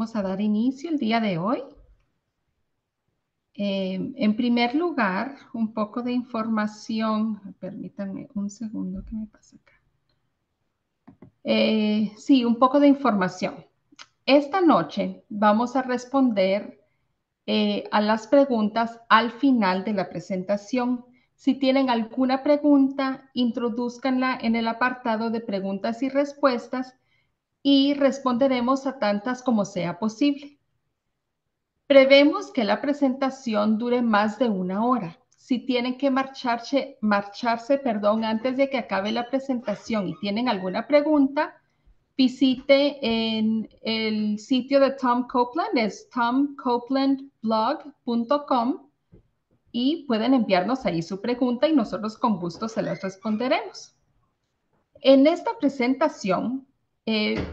vamos a dar inicio el día de hoy. En primer lugar, un poco de información. Permítanme un segundo, ¿qué me pasa acá? Sí, un poco de información. Esta noche vamos a responder a las preguntas al final de la presentación. Si tienen alguna pregunta, introdúzcanla en el apartado de preguntas y respuestas y responderemos a tantas como sea posible. Prevemos que la presentación dure más de 1 hora. Si tienen que marcharse, antes de que acabe la presentación y tienen alguna pregunta, visite en el sitio de Tom Copeland, es tomcopelandblog.com, y pueden enviarnos ahí su pregunta y nosotros con gusto se las responderemos. En esta presentación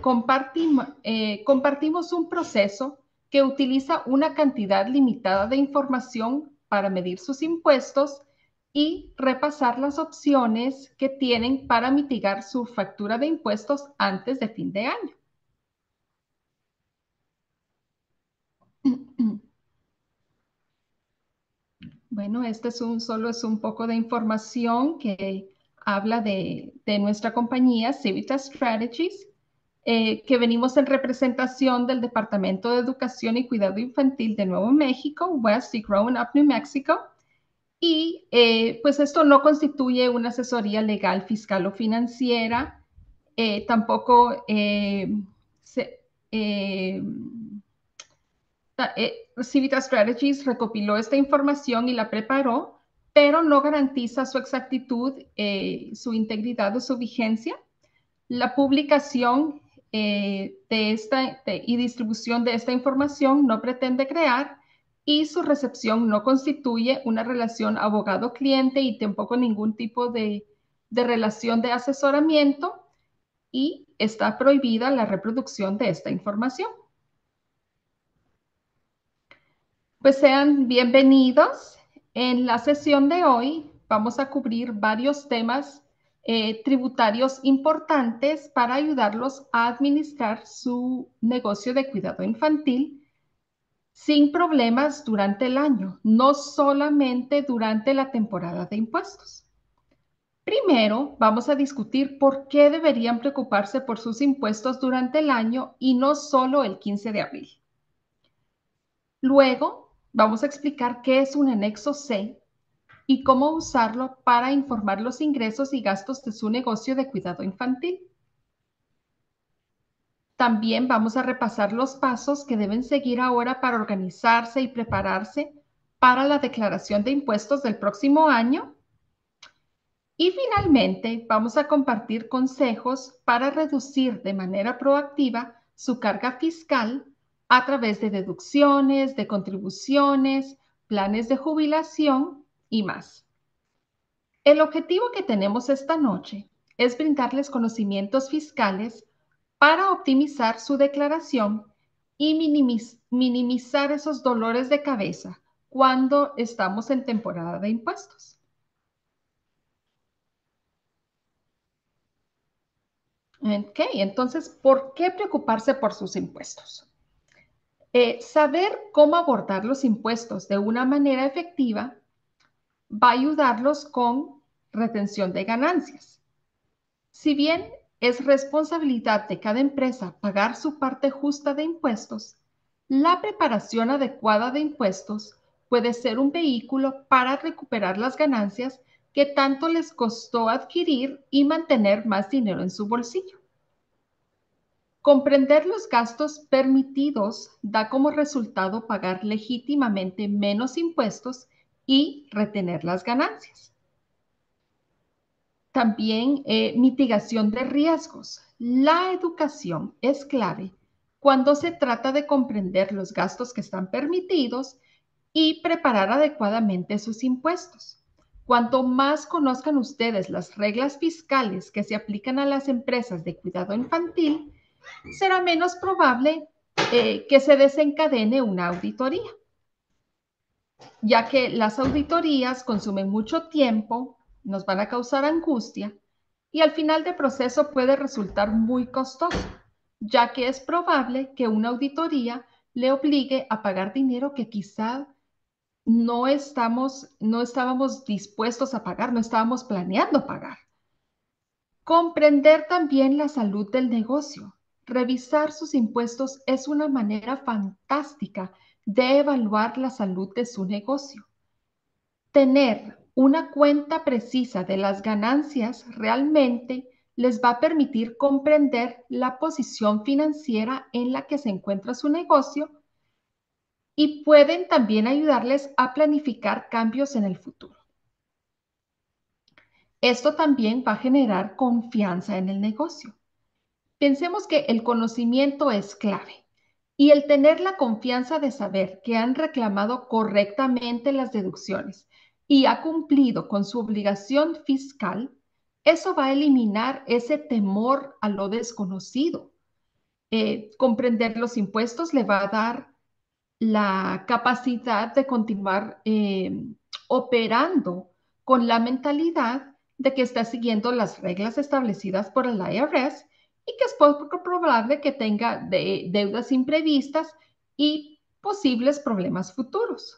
compartimos un proceso que utiliza una cantidad limitada de información para medir sus impuestos y repasar las opciones que tienen para mitigar su factura de impuestos antes de fin de año. Bueno, solo es un poco de información que habla de nuestra compañía, Civitas Strategies, que venimos en representación del Departamento de Educación y Cuidado Infantil de Nuevo México, West y Growing Up New Mexico. Y pues esto no constituye una asesoría legal, fiscal o financiera. Tampoco Civitas Strategies recopiló esta información y la preparó, pero no garantiza su exactitud, su integridad o su vigencia. La publicación y distribución de esta información no pretende crear, y su recepción no constituye una relación abogado-cliente y tampoco ningún tipo de relación de asesoramiento, y está prohibida la reproducción de esta información. Pues sean bienvenidos. En la sesión de hoy vamos a cubrir varios temas tributarios importantes para ayudarlos a administrar su negocio de cuidado infantil sin problemas durante el año, no solamente durante la temporada de impuestos. Primero, vamos a discutir por qué deberían preocuparse por sus impuestos durante el año y no solo el 15 de abril. Luego, vamos a explicar qué es un anexo C y cómo usarlo para informar los ingresos y gastos de su negocio de cuidado infantil. También vamos a repasar los pasos que deben seguir ahora para organizarse y prepararse para la declaración de impuestos del próximo año. Y finalmente, vamos a compartir consejos para reducir de manera proactiva su carga fiscal a través de deducciones, de contribuciones, planes de jubilación y más. El objetivo que tenemos esta noche es brindarles conocimientos fiscales para optimizar su declaración y minimizar esos dolores de cabeza cuando estamos en temporada de impuestos. Ok, entonces, ¿por qué preocuparse por sus impuestos? Saber cómo abordar los impuestos de una manera efectiva va a ayudarlos con retención de ganancias. Si bien es responsabilidad de cada empresa pagar su parte justa de impuestos, la preparación adecuada de impuestos puede ser un vehículo para recuperar las ganancias que tanto les costó adquirir y mantener más dinero en su bolsillo. Comprender los gastos permitidos da como resultado pagar legítimamente menos impuestos y retener las ganancias. También mitigación de riesgos. La educación es clave cuando se trata de comprender los gastos que están permitidos y preparar adecuadamente sus impuestos. Cuanto más conozcan ustedes las reglas fiscales que se aplican a las empresas de cuidado infantil, será menos probable que se desencadene una auditoría, ya que las auditorías consumen mucho tiempo, nos van a causar angustia y al final del proceso puede resultar muy costoso. ya que es probable que una auditoría le obligue a pagar dinero que quizá no estábamos dispuestos a pagar, no estábamos planeando pagar. Comprender también la salud del negocio. Revisar sus impuestos es una manera fantástica de evaluar la salud de su negocio. Tener una cuenta precisa de las ganancias realmente les va a permitir comprender la posición financiera en la que se encuentra su negocio y pueden también ayudarles a planificar cambios en el futuro. Esto también va a generar confianza en el negocio. Pensemos que el conocimiento es clave y el tener la confianza de saber que han reclamado correctamente las deducciones y ha cumplido con su obligación fiscal, eso va a eliminar ese temor a lo desconocido. Comprender los impuestos le va a dar la capacidad de continuar operando con la mentalidad de que está siguiendo las reglas establecidas por el IRS y que es poco probable que tenga deudas imprevistas y posibles problemas futuros.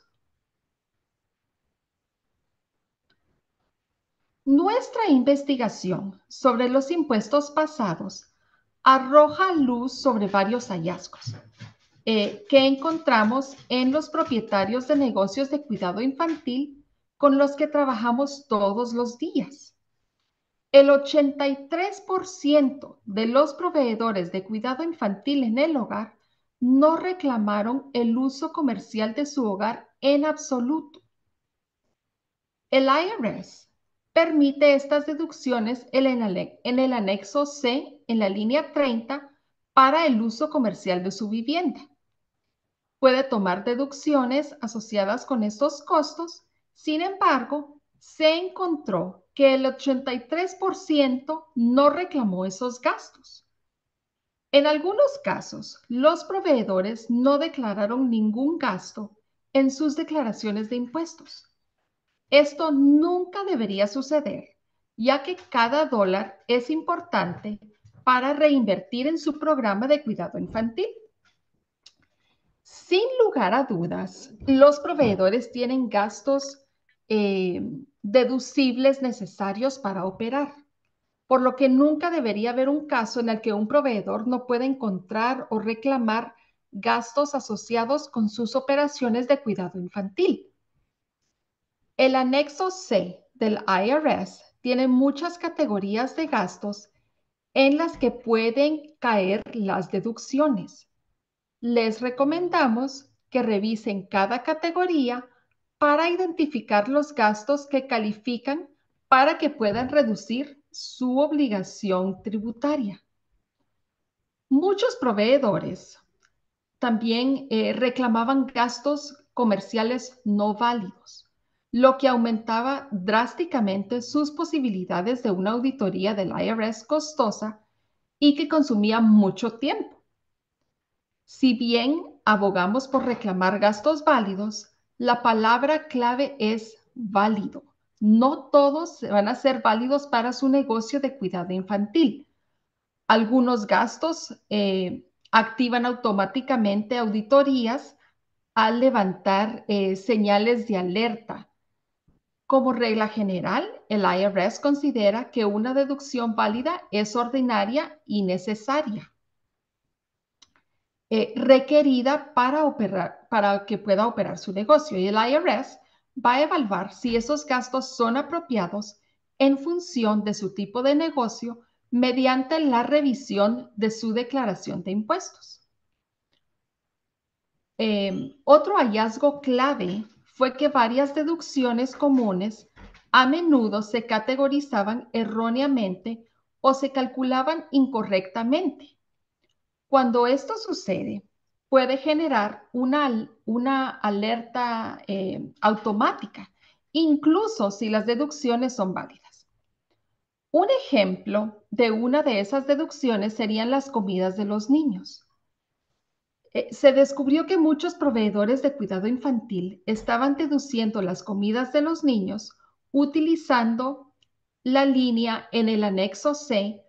Nuestra investigación sobre los impuestos pasados arroja luz sobre varios hallazgos que encontramos en los propietarios de negocios de cuidado infantil con los que trabajamos todos los días. El 83% de los proveedores de cuidado infantil en el hogar no reclamaron el uso comercial de su hogar en absoluto. El IRS permite estas deducciones en el anexo C, en la línea 30, para el uso comercial de su vivienda. Puede tomar deducciones asociadas con estos costos. Sin embargo, se encontró que el 83% no reclamó esos gastos. En algunos casos, los proveedores no declararon ningún gasto en sus declaraciones de impuestos. Esto nunca debería suceder, ya que cada dólar es importante para reinvertir en su programa de cuidado infantil. Sin lugar a dudas, los proveedores tienen gastos deducibles necesarios para operar, por lo que nunca debería haber un caso en el que un proveedor no pueda encontrar o reclamar gastos asociados con sus operaciones de cuidado infantil. El anexo C del IRS tiene muchas categorías de gastos en las que pueden caer las deducciones. Les recomendamos que revisen cada categoría para identificar los gastos que califican para que puedan reducir su obligación tributaria. Muchos proveedores también reclamaban gastos comerciales no válidos, lo que aumentaba drásticamente sus posibilidades de una auditoría del IRS costosa y que consumía mucho tiempo. Si bien abogamos por reclamar gastos válidos, la palabra clave es válido. No todos van a ser válidos para su negocio de cuidado infantil. Algunos gastos activan automáticamente auditorías al levantar señales de alerta. Como regla general, el IRS considera que una deducción válida es ordinaria y necesaria. Requerida para que pueda operar su negocio. Y el IRS va a evaluar si esos gastos son apropiados en función de su tipo de negocio mediante la revisión de su declaración de impuestos. Otro hallazgo clave fue que varias deducciones comunes a menudo se categorizaban erróneamente o se calculaban incorrectamente. Cuando esto sucede, puede generar una alerta automática, incluso si las deducciones son válidas. Un ejemplo de una de esas deducciones serían las comidas de los niños. Se descubrió que muchos proveedores de cuidado infantil estaban deduciendo las comidas de los niños utilizando la línea en el anexo C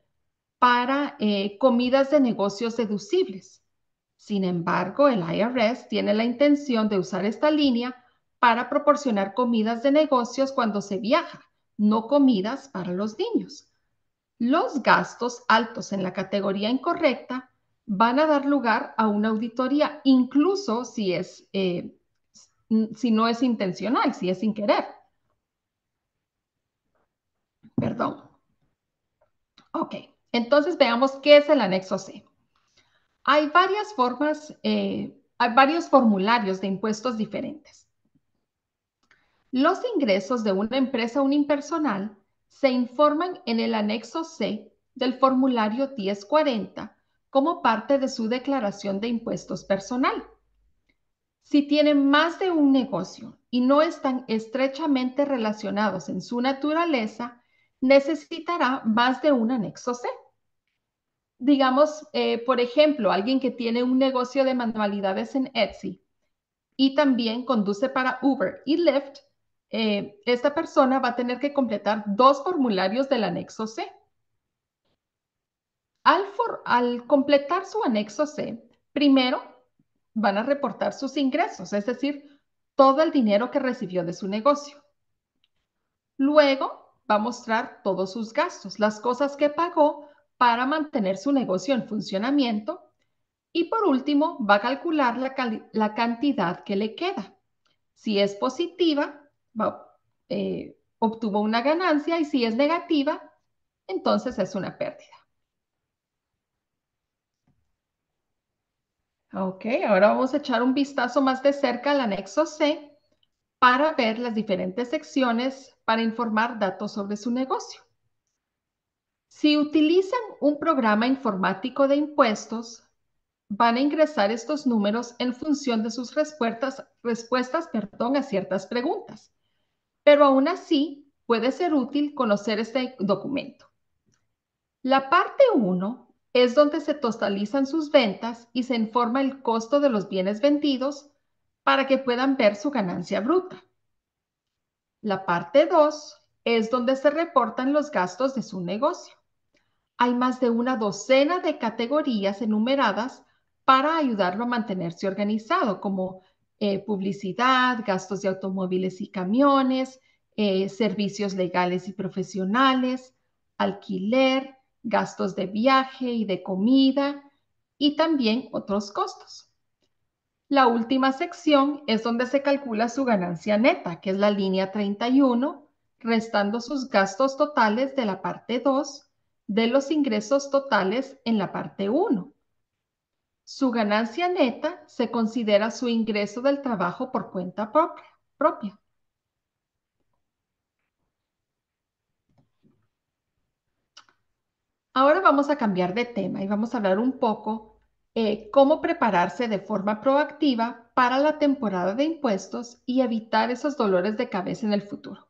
para comidas de negocios deducibles. Sin embargo, el IRS tiene la intención de usar esta línea para proporcionar comidas de negocios cuando se viaja, no comidas para los niños. Los gastos altos en la categoría incorrecta van a dar lugar a una auditoría, incluso si no es intencional, si es sin querer. Perdón. Ok, entonces veamos qué es el anexo C. Hay hay varios formularios de impuestos diferentes. Los ingresos de una empresa unipersonal se informan en el anexo C del formulario 1040 como parte de su declaración de impuestos personal. Si tienen más de un negocio y no están estrechamente relacionados en su naturaleza, necesitará más de un anexo C. Digamos, por ejemplo, alguien que tiene un negocio de manualidades en Etsy y también conduce para Uber y Lyft, esta persona va a tener que completar dos formularios del anexo C. Al completar su anexo C, primero van a reportar sus ingresos, es decir, todo el dinero que recibió de su negocio. Luego va a mostrar todos sus gastos, las cosas que pagó para mantener su negocio en funcionamiento. Y por último, va a calcular la cantidad que le queda. Si es positiva, obtuvo una ganancia y si es negativa, entonces es una pérdida. Ok, ahora vamos a echar un vistazo más de cerca al anexo C para ver las diferentes secciones para informar datos sobre su negocio. Si utilizan un programa informático de impuestos, van a ingresar estos números en función de sus respuestas a ciertas preguntas. Pero aún así, puede ser útil conocer este documento. La parte 1 es donde se totalizan sus ventas y se informa el costo de los bienes vendidos para que puedan ver su ganancia bruta. La parte 2 es donde se reportan los gastos de su negocio. Hay más de una docena de categorías enumeradas para ayudarlo a mantenerse organizado, como publicidad, gastos de automóviles y camiones, servicios legales y profesionales, alquiler, gastos de viaje y de comida y también otros costos. La última sección es donde se calcula su ganancia neta, que es la línea 31, restando sus gastos totales de la parte 2 de los ingresos totales en la parte 1. Su ganancia neta se considera su ingreso del trabajo por cuenta propia. Ahora vamos a cambiar de tema y vamos a hablar un poco cómo prepararse de forma proactiva para la temporada de impuestos y evitar esos dolores de cabeza en el futuro,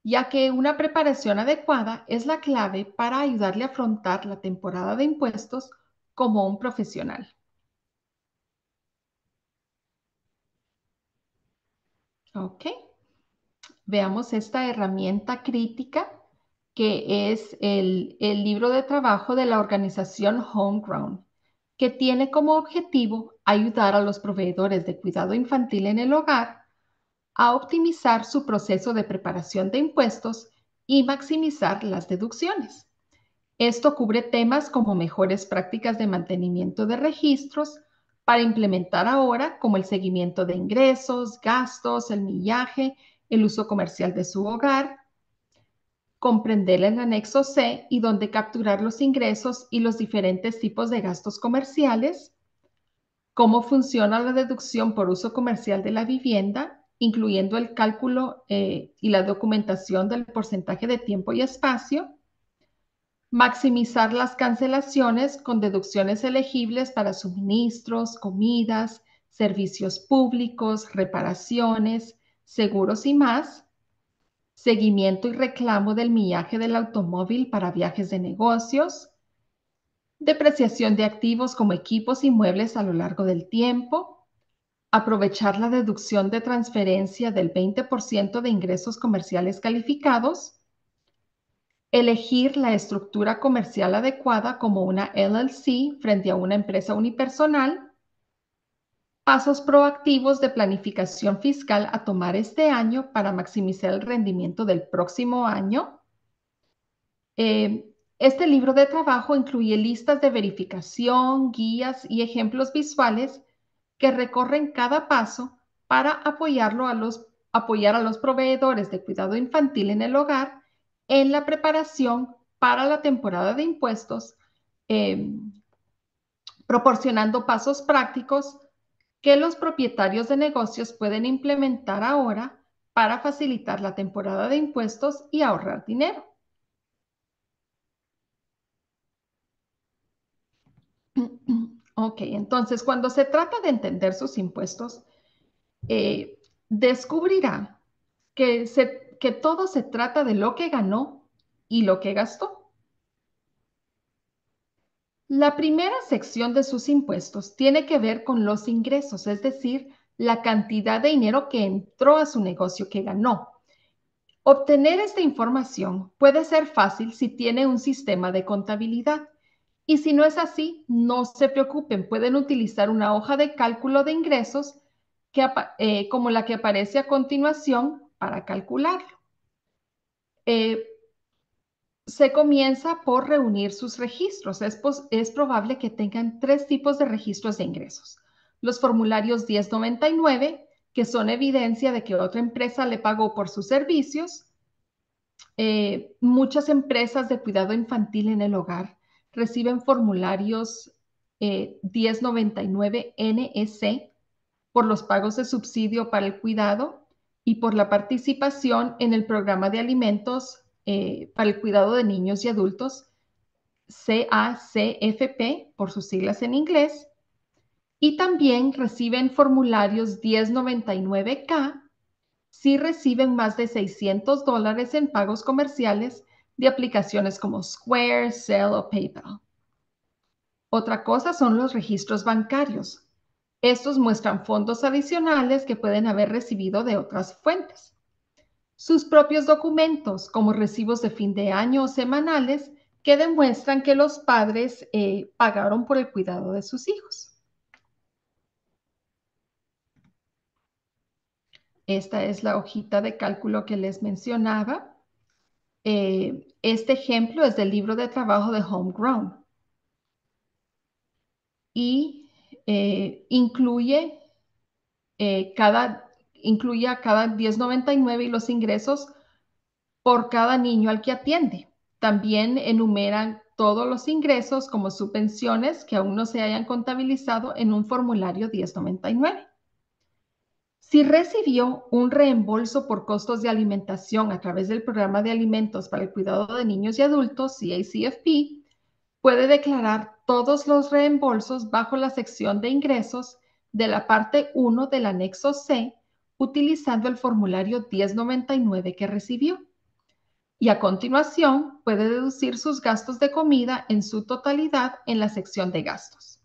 ya que una preparación adecuada es la clave para ayudarle a afrontar la temporada de impuestos como un profesional. Ok, veamos esta herramienta crítica que es el libro de trabajo de la organización Homegrown, que tiene como objetivo ayudar a los proveedores de cuidado infantil en el hogar a optimizar su proceso de preparación de impuestos y maximizar las deducciones. Esto cubre temas como mejores prácticas de mantenimiento de registros para implementar ahora, como el seguimiento de ingresos, gastos, el millaje, el uso comercial de su hogar, comprender el anexo C y donde capturar los ingresos y los diferentes tipos de gastos comerciales, cómo funciona la deducción por uso comercial de la vivienda, incluyendo el cálculo y la documentación del porcentaje de tiempo y espacio, maximizar las cancelaciones con deducciones elegibles para suministros, comidas, servicios públicos, reparaciones, seguros y más, seguimiento y reclamo del millaje del automóvil para viajes de negocios, depreciación de activos como equipos y muebles a lo largo del tiempo, aprovechar la deducción de transferencia del 20% de ingresos comerciales calificados, elegir la estructura comercial adecuada como una LLC frente a una empresa unipersonal, pasos proactivos de planificación fiscal a tomar este año para maximizar el rendimiento del próximo año. Este libro de trabajo incluye listas de verificación, guías y ejemplos visuales que recorren cada paso para apoyar a los proveedores de cuidado infantil en el hogar en la preparación para la temporada de impuestos, eh, proporcionando pasos prácticos que los propietarios de negocios pueden implementar ahora para facilitar la temporada de impuestos y ahorrar dinero. Ok, entonces cuando se trata de entender sus impuestos, eh, descubrirá que todo se trata de lo que ganó y lo que gastó. La primera sección de sus impuestos tiene que ver con los ingresos, es decir, la cantidad de dinero que entró a su negocio que ganó. Obtener esta información puede ser fácil si tiene un sistema de contabilidad. Y si no es así, no se preocupen, pueden utilizar una hoja de cálculo de ingresos como la que aparece a continuación para calcularlo. Eh, Se comienza por reunir sus registros. Es probable que tengan tres tipos de registros de ingresos. Los formularios 1099, que son evidencia de que otra empresa le pagó por sus servicios. Muchas empresas de cuidado infantil en el hogar reciben formularios 1099 NEC por los pagos de subsidio para el cuidado y por la participación en el programa de alimentos para el cuidado de niños y adultos, CACFP, por sus siglas en inglés, y también reciben formularios 1099K si reciben más de $600 en pagos comerciales de aplicaciones como Square, Zelle o PayPal. Otra cosa son los registros bancarios. Estos muestran fondos adicionales que pueden haber recibido de otras fuentes. Sus propios documentos, como recibos de fin de año o semanales, que demuestran que los padres pagaron por el cuidado de sus hijos. Esta es la hojita de cálculo que les mencionaba. Este ejemplo es del libro de trabajo de Homegrown y incluye a cada 1099 y los ingresos por cada niño al que atiende. También enumeran todos los ingresos como subvenciones que aún no se hayan contabilizado en un formulario 1099. Si recibió un reembolso por costos de alimentación a través del Programa de Alimentos para el Cuidado de Niños y Adultos, CACFP, puede declarar todos los reembolsos bajo la sección de ingresos de la parte 1 del anexo C, utilizando el formulario 1099 que recibió. Y a continuación puede deducir sus gastos de comida en su totalidad en la sección de gastos.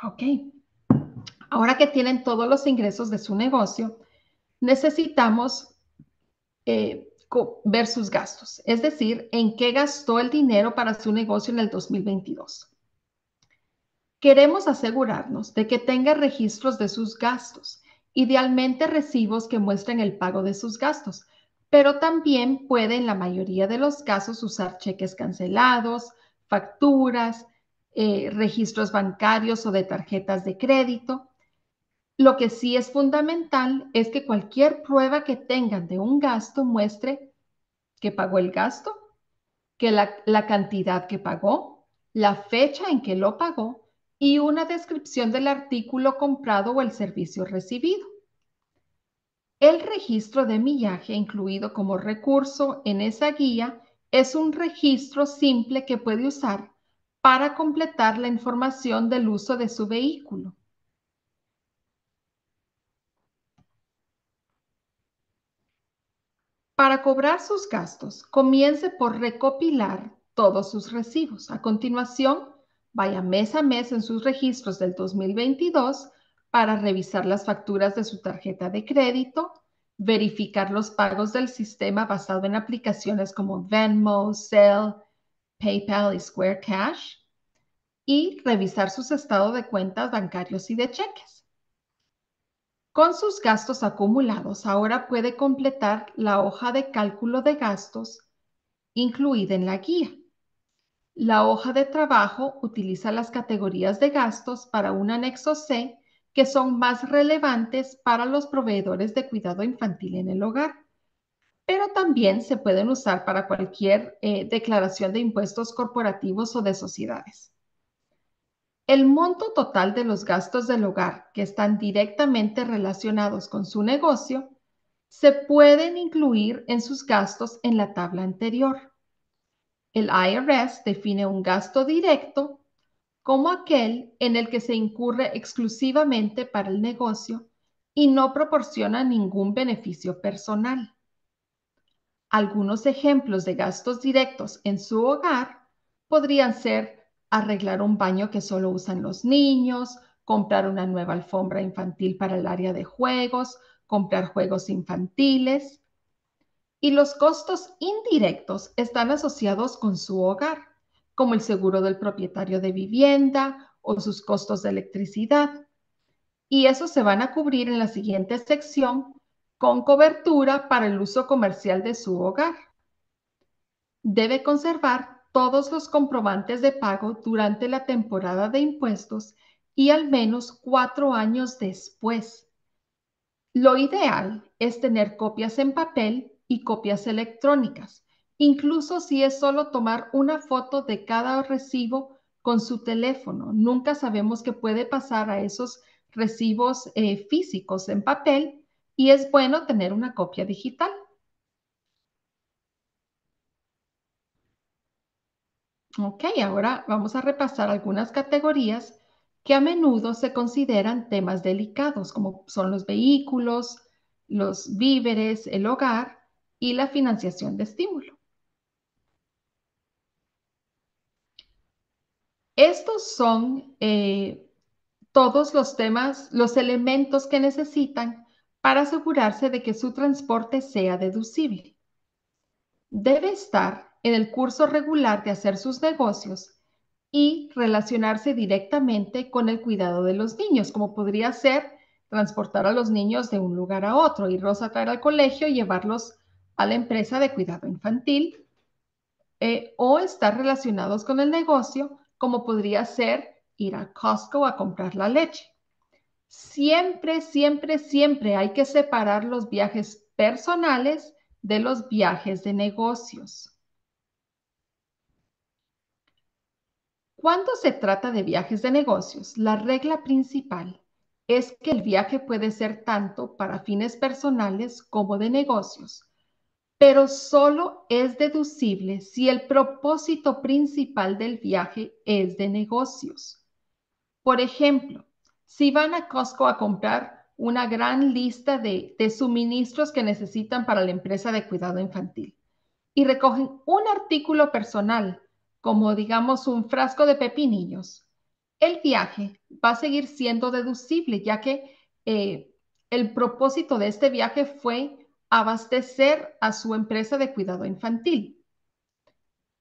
Ok. Ahora que tienen todos los ingresos de su negocio, necesitamos ver sus gastos, es decir, en qué gastó el dinero para su negocio en el 2022. Queremos asegurarnos de que tenga registros de sus gastos, idealmente recibos que muestren el pago de sus gastos, pero también puede en la mayoría de los casos usar cheques cancelados, facturas, registros bancarios o de tarjetas de crédito. Lo que sí es fundamental es que cualquier prueba que tengan de un gasto muestre que pagó el gasto, que la cantidad que pagó, la fecha en que lo pagó y una descripción del artículo comprado o el servicio recibido. El registro de millaje incluido como recurso en esa guía es un registro simple que puede usar para completar la información del uso de su vehículo. Para cobrar sus gastos, comience por recopilar todos sus recibos. A continuación, vaya mes a mes en sus registros del 2022 para revisar las facturas de su tarjeta de crédito, verificar los pagos del sistema basado en aplicaciones como Venmo, Zelle, PayPal y Square Cash, y revisar sus estados de cuentas bancarios y de cheques. Con sus gastos acumulados, ahora puede completar la hoja de cálculo de gastos incluida en la guía. La hoja de trabajo utiliza las categorías de gastos para un anexo C que son más relevantes para los proveedores de cuidado infantil en el hogar, pero también se pueden usar para cualquier declaración de impuestos corporativos o de sociedades. El monto total de los gastos del hogar que están directamente relacionados con su negocio se pueden incluir en sus gastos en la tabla anterior. El IRS define un gasto directo como aquel en el que se incurre exclusivamente para el negocio y no proporciona ningún beneficio personal. Algunos ejemplos de gastos directos en su hogar podrían ser arreglar un baño que solo usan los niños, comprar una nueva alfombra infantil para el área de juegos, comprar juegos infantiles. Y los costos indirectos están asociados con su hogar, como el seguro del propietario de vivienda o sus costos de electricidad. Y esos se van a cubrir en la siguiente sección con cobertura para el uso comercial de su hogar. Debe conservar todos los comprobantes de pago durante la temporada de impuestos y al menos 4 años después. Lo ideal es tener copias en papel y copias electrónicas, incluso si es solo tomar una foto de cada recibo con su teléfono. Nunca sabemos qué puede pasar a esos recibos físicos en papel y es bueno tener una copia digital. Ok, ahora vamos a repasar algunas categorías que a menudo se consideran temas delicados, como son los vehículos, los víveres, el hogar y la financiación de estímulo. Estos son todos los temas, los elementos que necesitan para asegurarse de que su transporte sea deducible. Debe estar en el curso regular de hacer sus negocios y relacionarse directamente con el cuidado de los niños, como podría ser transportar a los niños de un lugar a otro, irlos a traer al colegio y llevarlos a la empresa de cuidado infantil, o estar relacionados con el negocio, como podría ser ir a Costco a comprar la leche. Siempre, siempre, siempre hay que separar los viajes personales de los viajes de negocios. Cuando se trata de viajes de negocios, la regla principal es que el viaje puede ser tanto para fines personales como de negocios, pero solo es deducible si el propósito principal del viaje es de negocios. Por ejemplo, si van a Costco a comprar una gran lista de suministros que necesitan para la empresa de cuidado infantil y recogen un artículo personal, como digamos un frasco de pepinillos, el viaje va a seguir siendo deducible, ya que el propósito de este viaje fue abastecer a su empresa de cuidado infantil.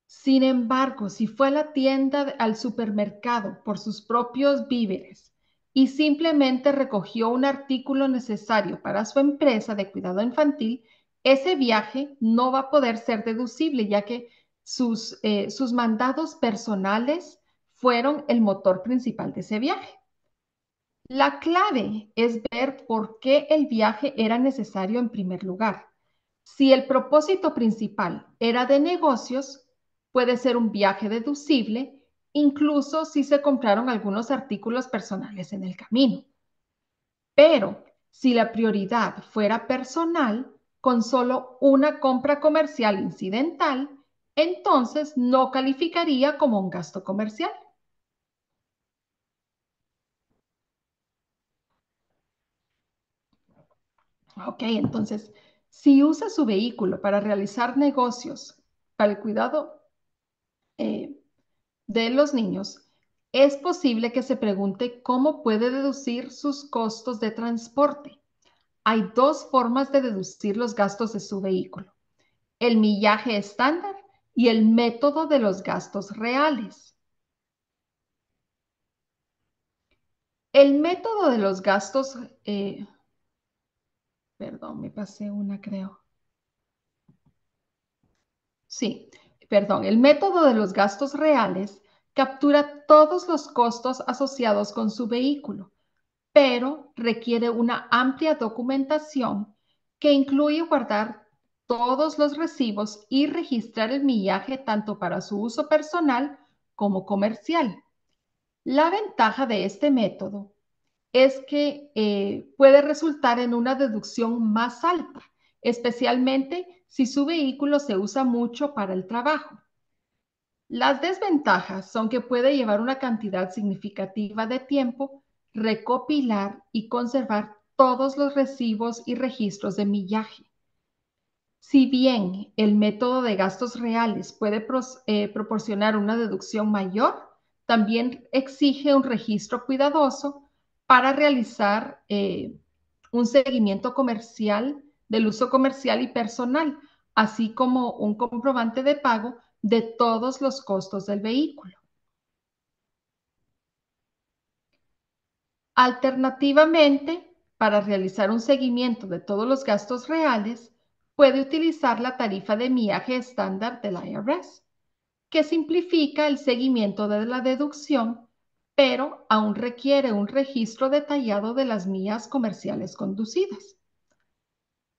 Sin embargo, si fue a la tienda, al supermercado por sus propios víveres y simplemente recogió un artículo necesario para su empresa de cuidado infantil, ese viaje no va a poder ser deducible, ya que sus mandados personales fueron el motor principal de ese viaje. La clave es ver por qué el viaje era necesario en primer lugar. Si el propósito principal era de negocios, puede ser un viaje deducible, incluso si se compraron algunos artículos personales en el camino. Pero si la prioridad fuera personal, con solo una compra comercial incidental, entonces no calificaría como un gasto comercial. Ok, entonces, si usa su vehículo para realizar negocios, para el cuidado eh, de los niños, Es posible que se pregunte cómo puede deducir sus costos de transporte. Hay dos formas de deducir los gastos de su vehículo: el millaje estándar y el método de los gastos reales. El método de los gastos, perdón, me pasé una, creo. Sí, perdón, el método de los gastos reales captura todos los costos asociados con su vehículo, pero requiere una amplia documentación que incluye guardar todos los recibos y registrar el millaje tanto para su uso personal como comercial. La ventaja de este método es que puede resultar en una deducción más alta, especialmente si su vehículo se usa mucho para el trabajo. Las desventajas son que puede llevar una cantidad significativa de tiempo recopilar y conservar todos los recibos y registros de millaje. Si bien el método de gastos reales puede proporcionar una deducción mayor, también exige un registro cuidadoso para realizar un seguimiento comercial del uso comercial y personal, así como un comprobante de pago de todos los costos del vehículo. Alternativamente, para realizar un seguimiento de todos los gastos reales, puede utilizar la tarifa de millaje estándar del IRS, que simplifica el seguimiento de la deducción, pero aún requiere un registro detallado de las millas comerciales conducidas.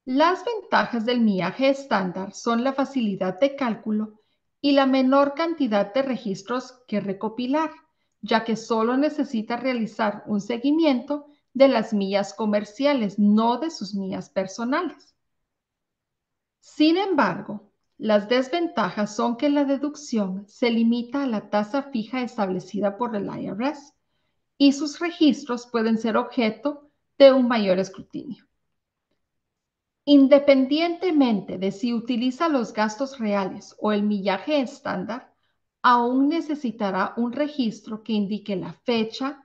Las ventajas del millaje estándar son la facilidad de cálculo y la menor cantidad de registros que recopilar, ya que solo necesita realizar un seguimiento de las millas comerciales, no de sus millas personales. Sin embargo, las desventajas son que la deducción se limita a la tasa fija establecida por el IRS y sus registros pueden ser objeto de un mayor escrutinio. Independientemente de si utiliza los gastos reales o el millaje estándar, aún necesitará un registro que indique la fecha,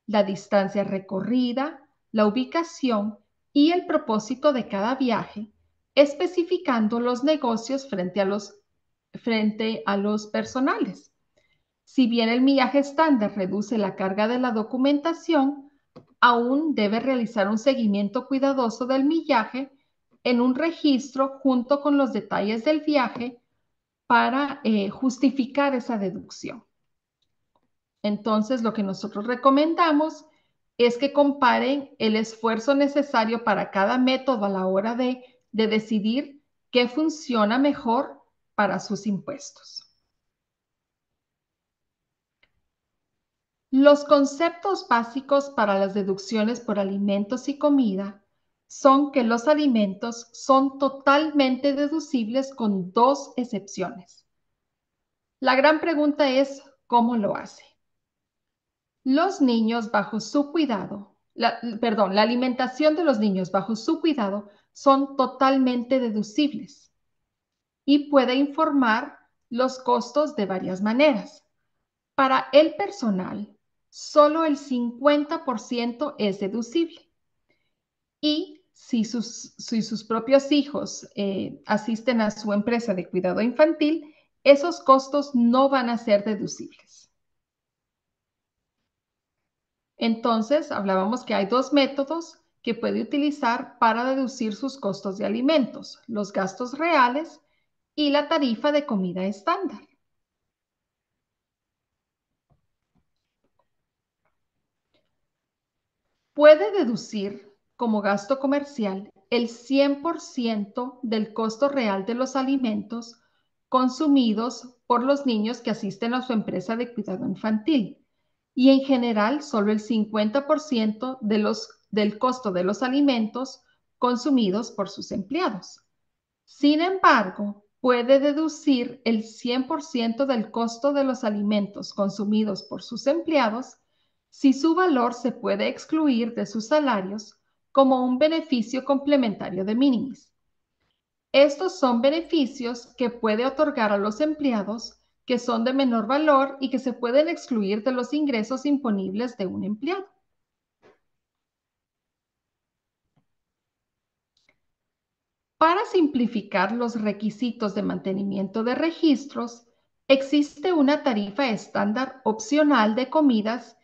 la distancia recorrida, la ubicación y el propósito de cada viaje, especificando los negocios frente a los personales. Si bien el millaje estándar reduce la carga de la documentación, aún debe realizar un seguimiento cuidadoso del millaje en un registro junto con los detalles del viaje para justificar esa deducción. Entonces, lo que nosotros recomendamos es que comparen el esfuerzo necesario para cada método a la hora de decidir qué funciona mejor para sus impuestos. Los conceptos básicos para las deducciones por alimentos y comida son que los alimentos son totalmente deducibles con dos excepciones. La gran pregunta es, ¿cómo lo hace? Los niños bajo su cuidado, la alimentación de los niños bajo su cuidado son totalmente deducibles y puede informar los costos de varias maneras. Para el personal, solo el 50% es deducible. Y si sus propios hijos asisten a su empresa de cuidado infantil, esos costos no van a ser deducibles. Entonces, hablábamos que hay dos métodos que puede utilizar para deducir sus costos de alimentos: los gastos reales y la tarifa de comida estándar. Puede deducir como gasto comercial el 100% del costo real de los alimentos consumidos por los niños que asisten a su empresa de cuidado infantil, y en general solo el 50% del costo de los alimentos consumidos por sus empleados. Sin embargo, puede deducir el 100% del costo de los alimentos consumidos por sus empleados si su valor se puede excluir de sus salarios como un beneficio complementario de minimis. Estos son beneficios que puede otorgar a los empleados que son de menor valor y que se pueden excluir de los ingresos imponibles de un empleado. Para simplificar los requisitos de mantenimiento de registros, existe una tarifa estándar opcional de comidas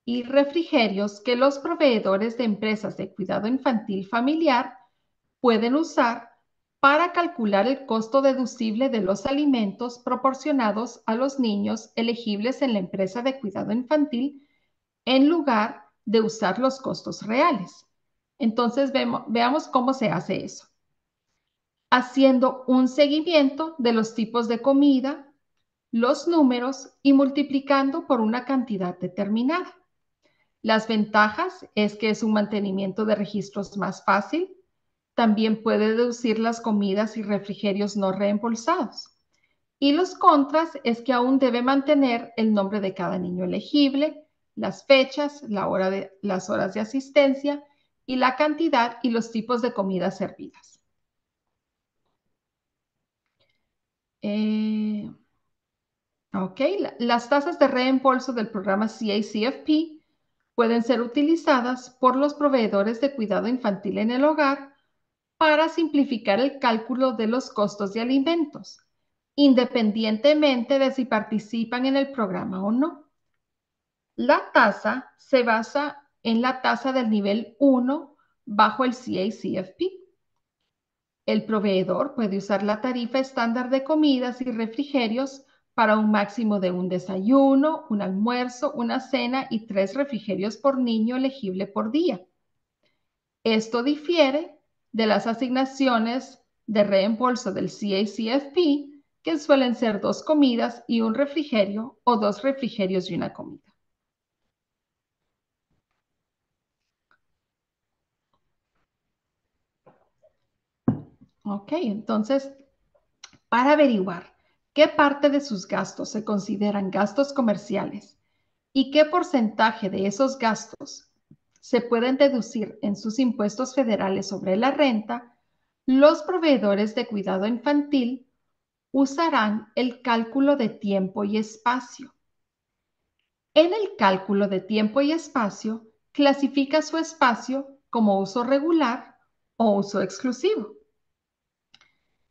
y refrigerios que los proveedores de empresas de cuidado infantil familiar pueden usar para calcular el costo deducible de los alimentos proporcionados a los niños elegibles en la empresa de cuidado infantil en lugar de usar los costos reales. Entonces, veamos cómo se hace eso. Haciendo un seguimiento de los tipos de comida, los números y multiplicando por una cantidad determinada. Las ventajas es que es un mantenimiento de registros más fácil. También puede deducir las comidas y refrigerios no reembolsados. Y los contras es que aún debe mantener el nombre de cada niño elegible, las fechas, las horas de asistencia y la cantidad y los tipos de comidas servidas. Ok, las tasas de reembolso del programa CACFP pueden ser utilizadas por los proveedores de cuidado infantil en el hogar para simplificar el cálculo de los costos de alimentos, independientemente de si participan en el programa o no. La tasa se basa en la tasa del nivel 1 bajo el CACFP. El proveedor puede usar la tarifa estándar de comidas y refrigerios para un máximo de un desayuno, un almuerzo, una cena y 3 refrigerios por niño elegible por día. Esto difiere de las asignaciones de reembolso del CACFP, que suelen ser 2 comidas y un refrigerio o 2 refrigerios y una comida. Ok, entonces, para averiguar qué parte de sus gastos se consideran gastos comerciales y qué porcentaje de esos gastos se pueden deducir en sus impuestos federales sobre la renta, los proveedores de cuidado infantil usarán el cálculo de tiempo y espacio. En el cálculo de tiempo y espacio, clasifica su espacio como uso regular o uso exclusivo.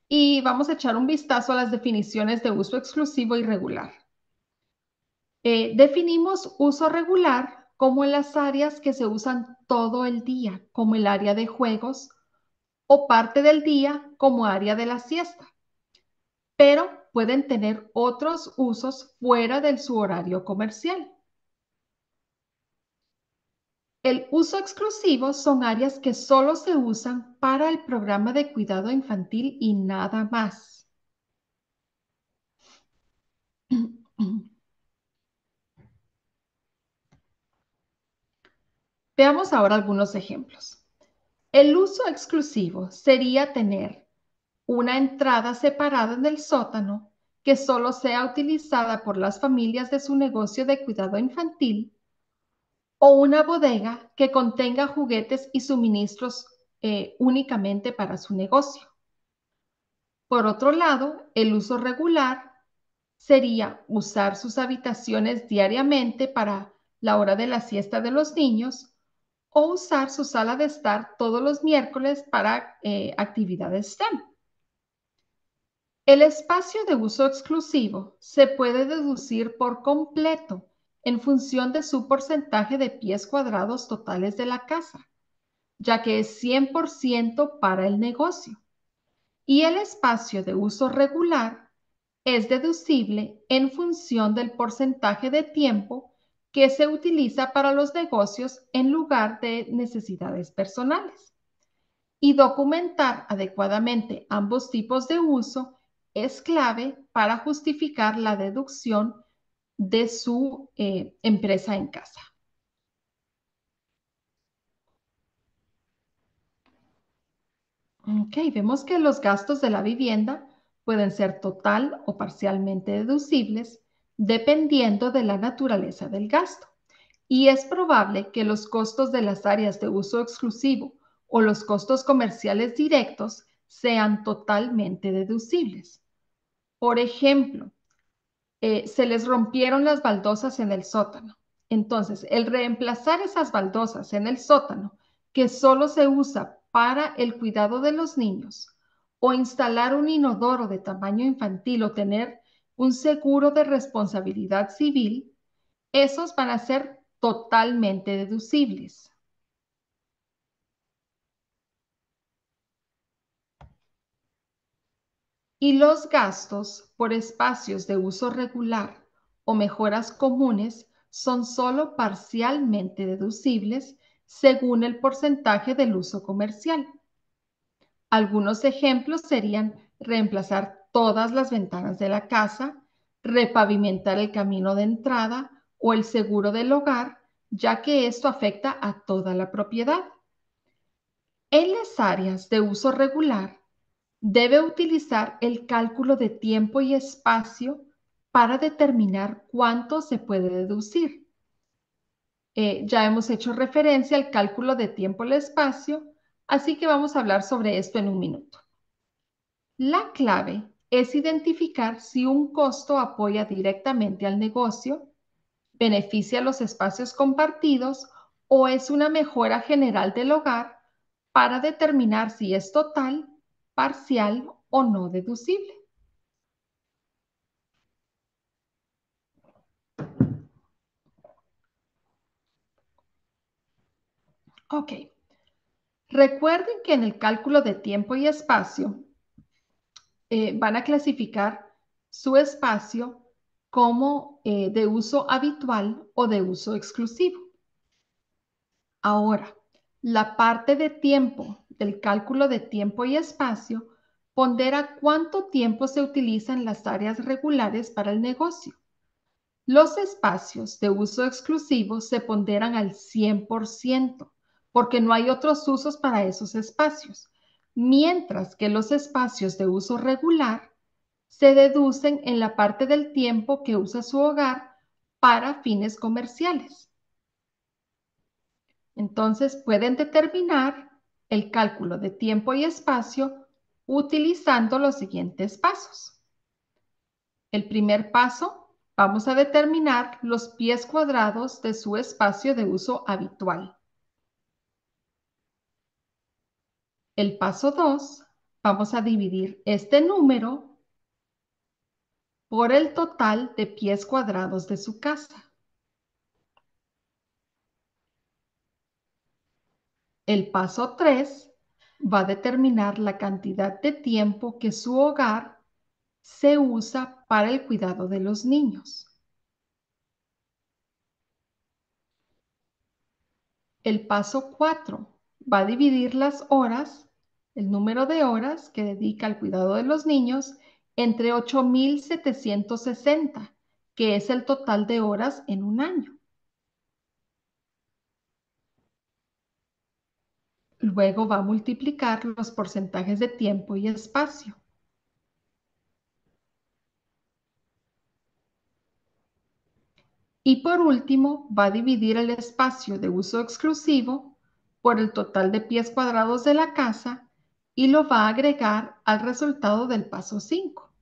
Y vamos a echar un vistazo a las definiciones de uso exclusivo y regular. Definimos uso regular como en las áreas que se usan todo el día, como el área de juegos, o parte del día como área de la siesta, pero pueden tener otros usos fuera de su horario comercial. El uso exclusivo son áreas que solo se usan para el programa de cuidado infantil y nada más. Veamos ahora algunos ejemplos. El uso exclusivo sería tener una entrada separada en el sótano que solo sea utilizada por las familias de su negocio de cuidado infantil o una bodega que contenga juguetes y suministros únicamente para su negocio. Por otro lado, el uso regular sería usar sus habitaciones diariamente para la hora de la siesta de los niños o usar su sala de estar todos los miércoles para actividades STEM. El espacio de uso exclusivo se puede deducir por completo en función de su porcentaje de pies cuadrados totales de la casa, ya que es 100% para el negocio. Y el espacio de uso regular es deducible en función del porcentaje de tiempo que se utiliza para los negocios en lugar de necesidades personales. Y documentar adecuadamente ambos tipos de uso es clave para justificar la deducción de su empresa en casa. Ok, vemos que los gastos de la vivienda pueden ser total o parcialmente deducibles dependiendo de la naturaleza del gasto. Y es probable que los costos de las áreas de uso exclusivo o los costos comerciales directos sean totalmente deducibles. Por ejemplo, se les rompieron las baldosas en el sótano. Entonces, el reemplazar esas baldosas en el sótano, que solo se usa para el cuidado de los niños, o instalar un inodoro de tamaño infantil o tener un seguro de responsabilidad civil, esos van a ser totalmente deducibles. Y los gastos por espacios de uso regular o mejoras comunes son solo parcialmente deducibles según el porcentaje del uso comercial. Algunos ejemplos serían reemplazar todas las ventanas de la casa, repavimentar el camino de entrada o el seguro del hogar, ya que esto afecta a toda la propiedad. En las áreas de uso regular, debe utilizar el cálculo de tiempo y espacio para determinar cuánto se puede deducir. Ya hemos hecho referencia al cálculo de tiempo y espacio, así que vamos a hablar sobre esto en un minuto. La clave es identificar si un costo apoya directamente al negocio, beneficia los espacios compartidos o es una mejora general del hogar para determinar si es total, parcial o no deducible. Ok. Recuerden que en el cálculo de tiempo y espacio van a clasificar su espacio como de uso habitual o de uso exclusivo. Ahora, la parte de tiempo del cálculo de tiempo y espacio pondera cuánto tiempo se utilizan las áreas regulares para el negocio. Los espacios de uso exclusivo se ponderan al 100% porque no hay otros usos para esos espacios, mientras que los espacios de uso regular se deducen en la parte del tiempo que usa su hogar para fines comerciales. Entonces pueden determinar el cálculo de tiempo y espacio utilizando los siguientes pasos. El primer paso, vamos a determinar los pies cuadrados de su espacio de uso habitual. El paso 2, vamos a dividir este número por el total de pies cuadrados de su casa. El paso 3 va a determinar la cantidad de tiempo que su hogar se usa para el cuidado de los niños. El paso 4 va a dividir las horas, el número de horas que dedica al cuidado de los niños, entre 8.760, que es el total de horas en un año. Luego va a multiplicar los porcentajes de tiempo y espacio. Y por último, va a dividir el espacio de uso exclusivo por el total de pies cuadrados de la casa y lo va a agregar al resultado del paso 5.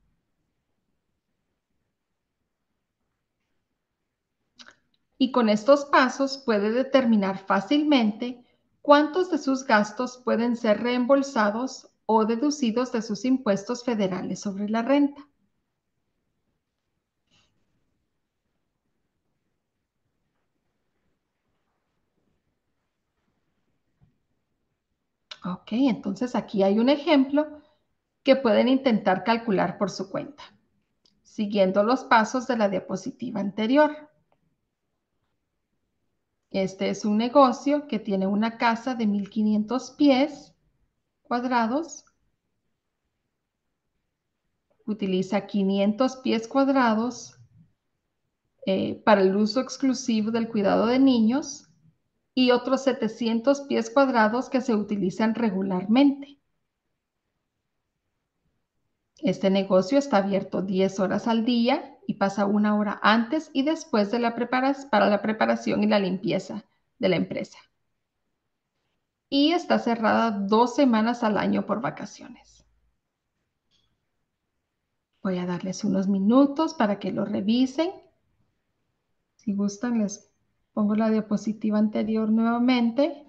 Y con estos pasos puede determinar fácilmente cuántos de sus gastos pueden ser reembolsados o deducidos de sus impuestos federales sobre la renta. Ok, entonces aquí hay un ejemplo que pueden intentar calcular por su cuenta, siguiendo los pasos de la diapositiva anterior. Este es un negocio que tiene una casa de 1.500 pies cuadrados, utiliza 500 pies cuadrados para el uso exclusivo del cuidado de niños y otros 700 pies cuadrados que se utilizan regularmente. Este negocio está abierto 10 horas al día y pasa 1 hora antes y después de para la preparación y la limpieza de la empresa. Y está cerrada 2 semanas al año por vacaciones. Voy a darles unos minutos para que lo revisen. Si gustan, les pongo la diapositiva anterior nuevamente.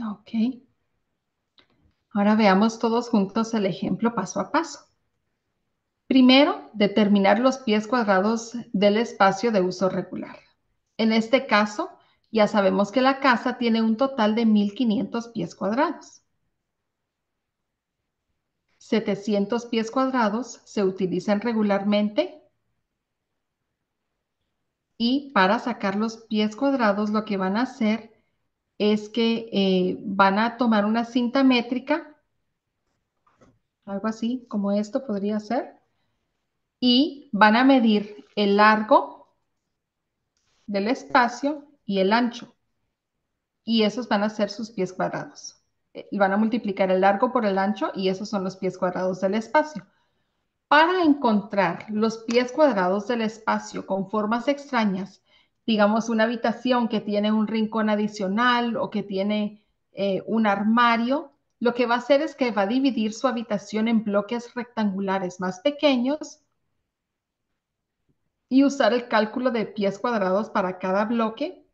Ok. Ahora veamos todos juntos el ejemplo paso a paso. Primero, determinar los pies cuadrados del espacio de uso regular. En este caso, ya sabemos que la casa tiene un total de 1.500 pies cuadrados. 700 pies cuadrados se utilizan regularmente y para sacar los pies cuadrados lo que van a hacer es que van a tomar una cinta métrica, algo así como esto podría ser, y van a medir el largo del espacio y el ancho. Y esos van a ser sus pies cuadrados. Van a multiplicar el largo por el ancho y esos son los pies cuadrados del espacio. Para encontrar los pies cuadrados del espacio con formas extrañas, digamos una habitación que tiene un rincón adicional o que tiene un armario, lo que va a hacer es que va a dividir su habitación en bloques rectangulares más pequeños y usar el cálculo de pies cuadrados para cada bloque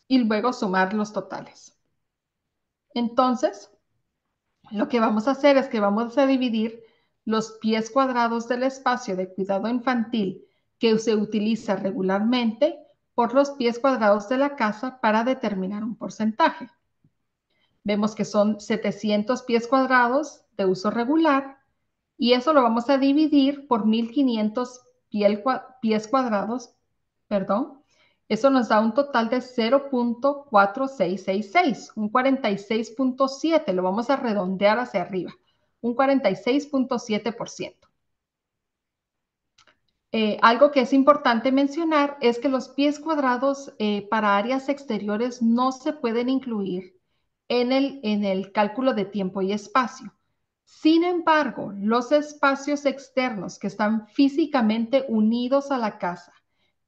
y luego sumar los totales. Entonces, lo que vamos a hacer es que vamos a dividir los pies cuadrados del espacio de cuidado infantil que se utiliza regularmente por los pies cuadrados de la casa para determinar un porcentaje. Vemos que son 700 pies cuadrados de uso regular y eso lo vamos a dividir por 1.500 pies cuadrados, perdón. Eso nos da un total de 0.4666, un 46.7, lo vamos a redondear hacia arriba, un 46.7%. Algo que es importante mencionar es que los pies cuadrados para áreas exteriores no se pueden incluir en el cálculo de tiempo y espacio. Sin embargo, los espacios externos que están físicamente unidos a la casa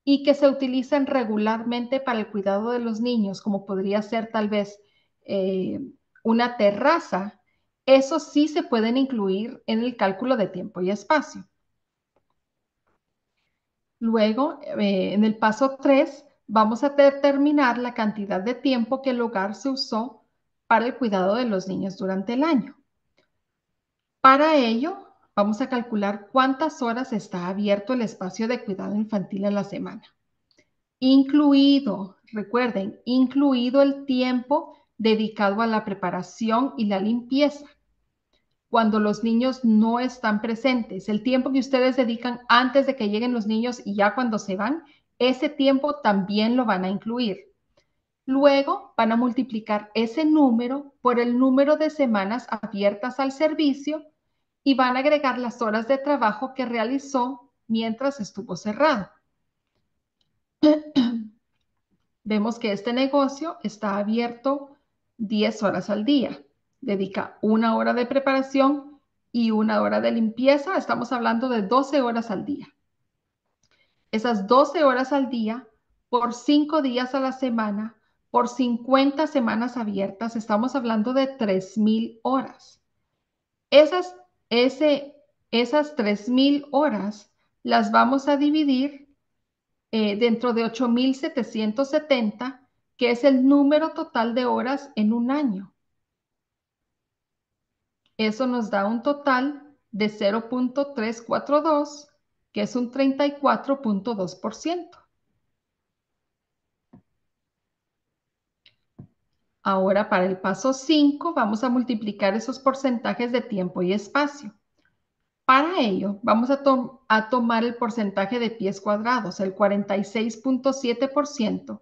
y que se utilizan regularmente para el cuidado de los niños, como podría ser tal vez eh, una terraza, esos sí se pueden incluir en el cálculo de tiempo y espacio. Luego, en el paso 3, vamos a determinar la cantidad de tiempo que el hogar se usó para el cuidado de los niños durante el año. Para ello, vamos a calcular cuántas horas está abierto el espacio de cuidado infantil en la semana. Incluido, recuerden, incluido el tiempo dedicado a la preparación y la limpieza. Cuando los niños no están presentes, el tiempo que ustedes dedican antes de que lleguen los niños y ya cuando se van, ese tiempo también lo van a incluir. Luego van a multiplicar ese número por el número de semanas abiertas al servicio y van a agregar las horas de trabajo que realizó mientras estuvo cerrado. Vemos que este negocio está abierto 10 horas al día. Dedica 1 hora de preparación y 1 hora de limpieza. Estamos hablando de 12 horas al día. Esas 12 horas al día, por 5 días a la semana, por 50 semanas abiertas, estamos hablando de 3.000 horas. Esas, esas 3.000 horas las vamos a dividir dentro de 8.770, que es el número total de horas en un año. Eso nos da un total de 0.342, que es un 34.2%. Ahora, para el paso 5, vamos a multiplicar esos porcentajes de tiempo y espacio. Para ello, vamos a tomar el porcentaje de pies cuadrados, el 46.7%,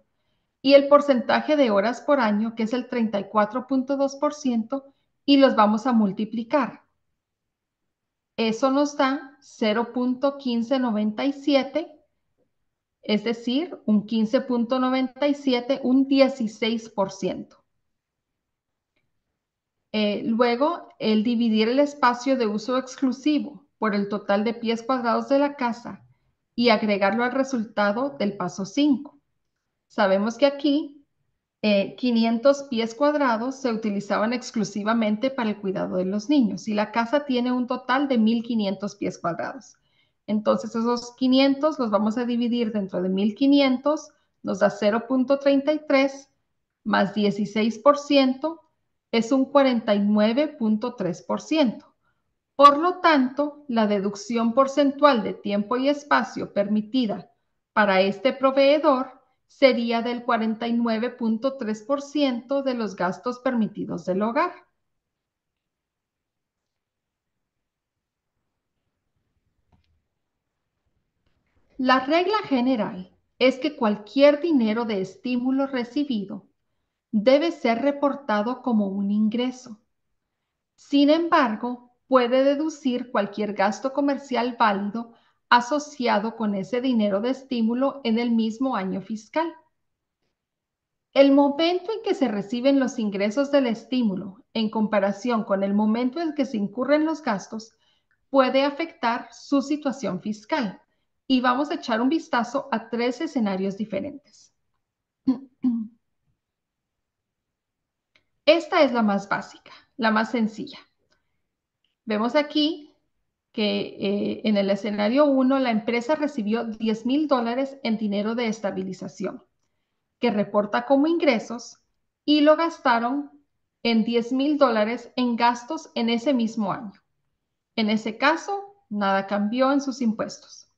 y el porcentaje de horas por año, que es el 34.2%, y los vamos a multiplicar. Eso nos da 0.1597, es decir, un 15.97, un 16%. Luego, el dividir el espacio de uso exclusivo por el total de pies cuadrados de la casa y agregarlo al resultado del paso 5. Sabemos que aquí 500 pies cuadrados se utilizaban exclusivamente para el cuidado de los niños y la casa tiene un total de 1500 pies cuadrados. Entonces esos 500 los vamos a dividir dentro de 1500, nos da 0.33 más 16%, es un 49.3%. Por lo tanto, la deducción porcentual de tiempo y espacio permitida para este proveedor sería del 49.3% de los gastos permitidos del hogar. La regla general es que cualquier dinero de estímulo recibido debe ser reportado como un ingreso. Sin embargo, puede deducir cualquier gasto comercial válido asociado con ese dinero de estímulo en el mismo año fiscal. El momento en que se reciben los ingresos del estímulo en comparación con el momento en que se incurren los gastos puede afectar su situación fiscal. Y vamos a echar un vistazo a 3 escenarios diferentes. Esta es la más básica, la más sencilla. Vemos aquí que en el escenario 1 la empresa recibió $10,000 en dinero de estabilización, que reporta como ingresos, y lo gastaron en $10,000 en gastos en ese mismo año. En ese caso, nada cambió en sus impuestos.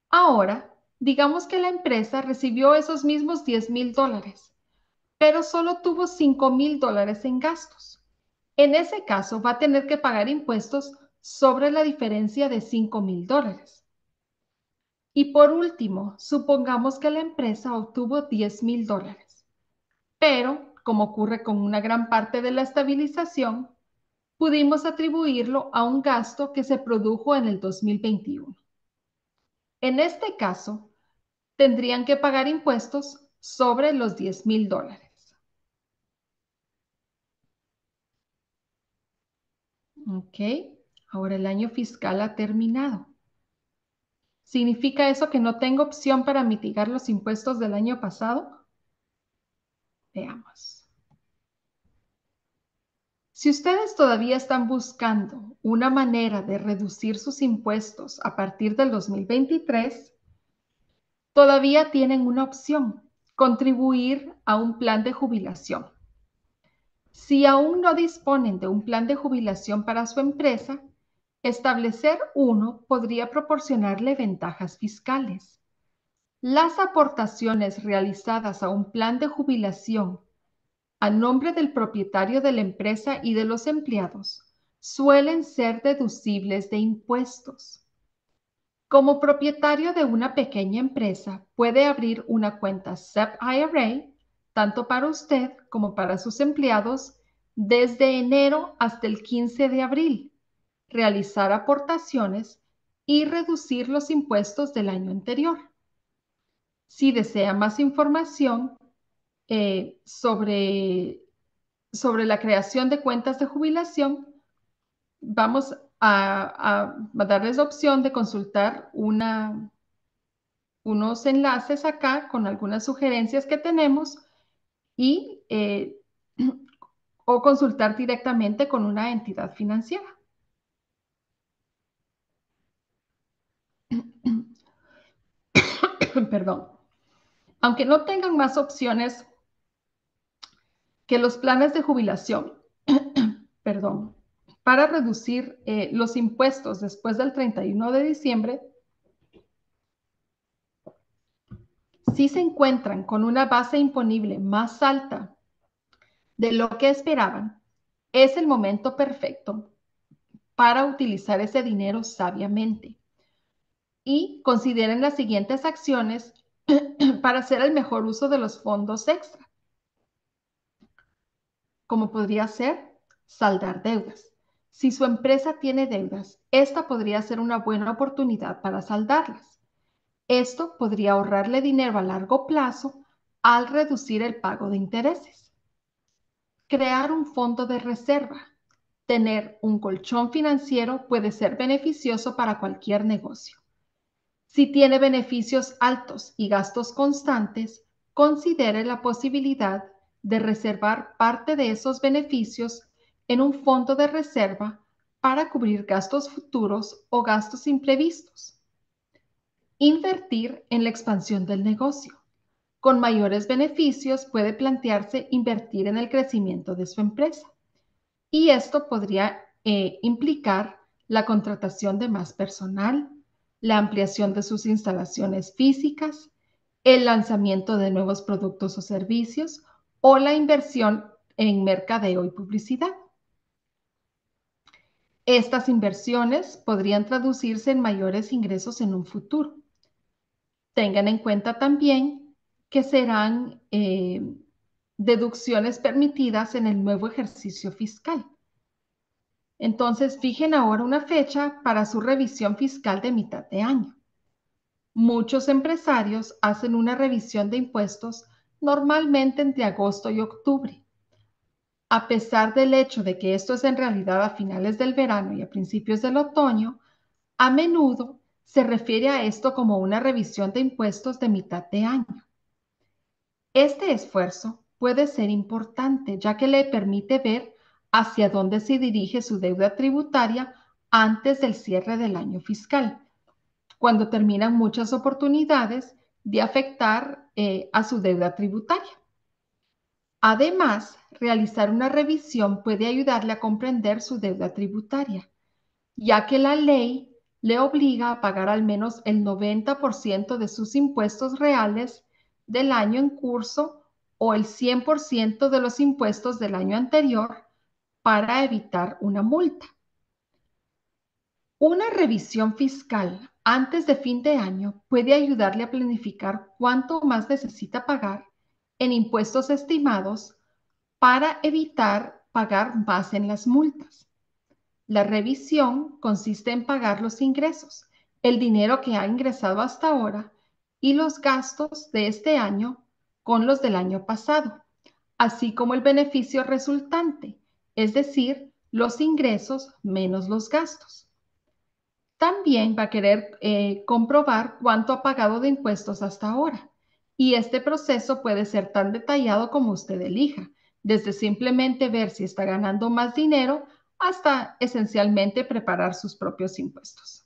Ahora, digamos que la empresa recibió esos mismos $10,000, pero solo tuvo $5,000 en gastos. En ese caso, va a tener que pagar impuestos sobre la diferencia de $5,000. Y por último, supongamos que la empresa obtuvo $10,000, pero como ocurre con una gran parte de la estabilización, pudimos atribuirlo a un gasto que se produjo en el 2021. En este caso, tendrían que pagar impuestos sobre los $10,000. Ok, ahora el año fiscal ha terminado. ¿Significa eso que no tengo opción para mitigar los impuestos del año pasado? Veamos. Si ustedes todavía están buscando una manera de reducir sus impuestos a partir del 2023, todavía tienen una opción: contribuir a un plan de jubilación. Si aún no disponen de un plan de jubilación para su empresa, establecer uno podría proporcionarle ventajas fiscales. Las aportaciones realizadas a un plan de jubilación a nombre del propietario de la empresa y de los empleados suelen ser deducibles de impuestos. Como propietario de una pequeña empresa, puede abrir una cuenta SEP IRA, tanto para usted como para sus empleados, desde enero hasta el 15 de abril, realizar aportaciones y reducir los impuestos del año anterior. Si desea más información sobre la creación de cuentas de jubilación, vamos a darles la opción de consultar unos enlaces acá con algunas sugerencias que tenemos y o consultar directamente con una entidad financiera. Perdón. Aunque no tengan más opciones que los planes de jubilación, perdón, para reducir los impuestos después del 31 de diciembre, si se encuentran con una base imponible más alta de lo que esperaban, es el momento perfecto para utilizar ese dinero sabiamente. Y consideren las siguientes acciones para hacer el mejor uso de los fondos extra, como podría ser saldar deudas. Si su empresa tiene deudas, esta podría ser una buena oportunidad para saldarlas. Esto podría ahorrarle dinero a largo plazo al reducir el pago de intereses. Crear un fondo de reserva. Tener un colchón financiero puede ser beneficioso para cualquier negocio. Si tiene beneficios altos y gastos constantes, considere la posibilidad de reservar parte de esos beneficios en un fondo de reserva para cubrir gastos futuros o gastos imprevistos. Invertir en la expansión del negocio. Con mayores beneficios puede plantearse invertir en el crecimiento de su empresa. Y esto podría implicar la contratación de más personal, la ampliación de sus instalaciones físicas, el lanzamiento de nuevos productos o servicios o la inversión en mercadeo y publicidad. Estas inversiones podrían traducirse en mayores ingresos en un futuro. Tengan en cuenta también que serán deducciones permitidas en el nuevo ejercicio fiscal. Entonces, fijen ahora una fecha para su revisión fiscal de mitad de año. Muchos empresarios hacen una revisión de impuestos normalmente entre agosto y octubre. A pesar del hecho de que esto es en realidad a finales del verano y a principios del otoño, a menudo se refiere a esto como una revisión de impuestos de mitad de año. Este esfuerzo puede ser importante ya que le permite ver hacia dónde se dirige su deuda tributaria antes del cierre del año fiscal, cuando terminan muchas oportunidades de afectar a su deuda tributaria. Además, realizar una revisión puede ayudarle a comprender su deuda tributaria, ya que la ley le obliga a pagar al menos el 90% de sus impuestos reales del año en curso o el 100% de los impuestos del año anterior para evitar una multa. Una revisión fiscal antes de fin de año puede ayudarle a planificar cuánto más necesita pagar en impuestos estimados para evitar pagar más en las multas. La revisión consiste en pagar los ingresos, el dinero que ha ingresado hasta ahora y los gastos de este año con los del año pasado, así como el beneficio resultante, es decir, los ingresos menos los gastos. También va a querer comprobar cuánto ha pagado de impuestos hasta ahora. Y este proceso puede ser tan detallado como usted elija, desde simplemente ver si está ganando más dinero hasta esencialmente preparar sus propios impuestos.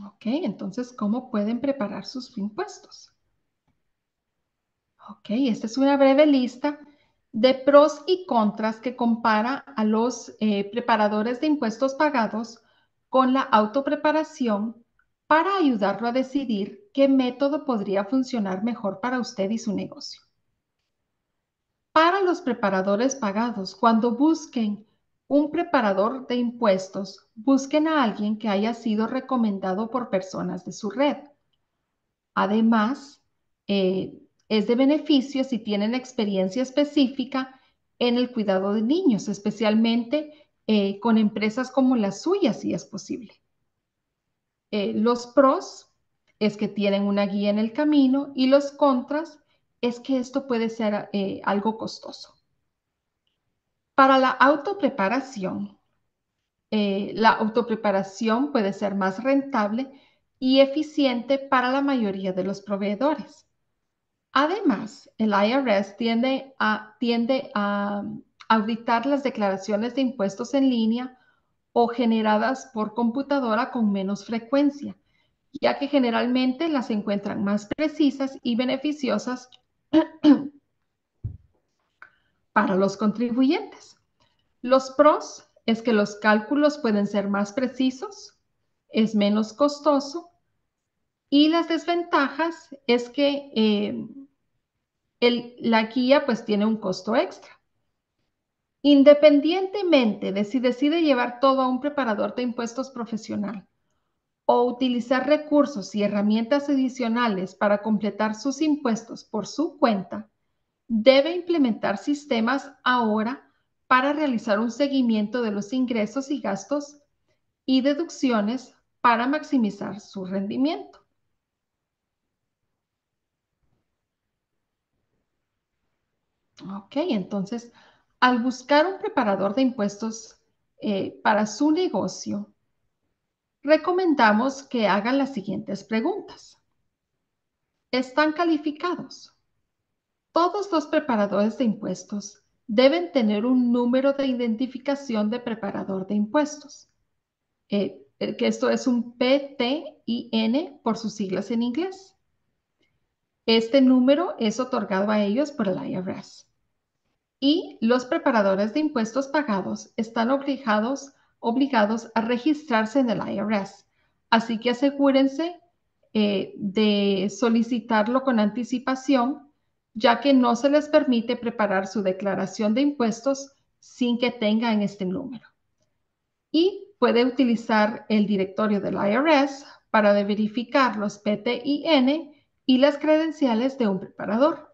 Ok, entonces, ¿cómo pueden preparar sus impuestos? Ok, esta es una breve lista de pros y contras que compara a los preparadores de impuestos pagados con la autopreparación para ayudarlo a decidir qué método podría funcionar mejor para usted y su negocio. Para los preparadores pagados, cuando busquen un preparador de impuestos, busquen a alguien que haya sido recomendado por personas de su red. Además, es de beneficio si tienen experiencia específica en el cuidado de niños, especialmente con empresas como la suya, si es posible. Los pros es que tienen una guía en el camino y los contras es que esto puede ser algo costoso. Para la autopreparación puede ser más rentable y eficiente para la mayoría de los proveedores. Además, el IRS tiende a auditar las declaraciones de impuestos en línea o generadas por computadora con menos frecuencia, ya que generalmente las encuentran más precisas y beneficiosas para los contribuyentes. Los pros es que los cálculos pueden ser más precisos, es menos costoso y las desventajas es que la guía pues tiene un costo extra. Independientemente de si decide llevar todo a un preparador de impuestos profesional o utilizar recursos y herramientas adicionales para completar sus impuestos por su cuenta, debe implementar sistemas ahora para realizar un seguimiento de los ingresos y gastos y deducciones para maximizar su rendimiento. Ok, entonces, al buscar un preparador de impuestos para su negocio, recomendamos que hagan las siguientes preguntas. ¿Están calificados? Todos los preparadores de impuestos deben tener un número de identificación de preparador de impuestos, que esto es un PTIN por sus siglas en inglés. Este número es otorgado a ellos por el IRS. Y los preparadores de impuestos pagados están obligados a registrarse en el IRS. Así que asegúrense de solicitarlo con anticipación, ya que no se les permite preparar su declaración de impuestos sin que tengan este número. Y puede utilizar el directorio del IRS para verificar los PTIN y las credenciales de un preparador.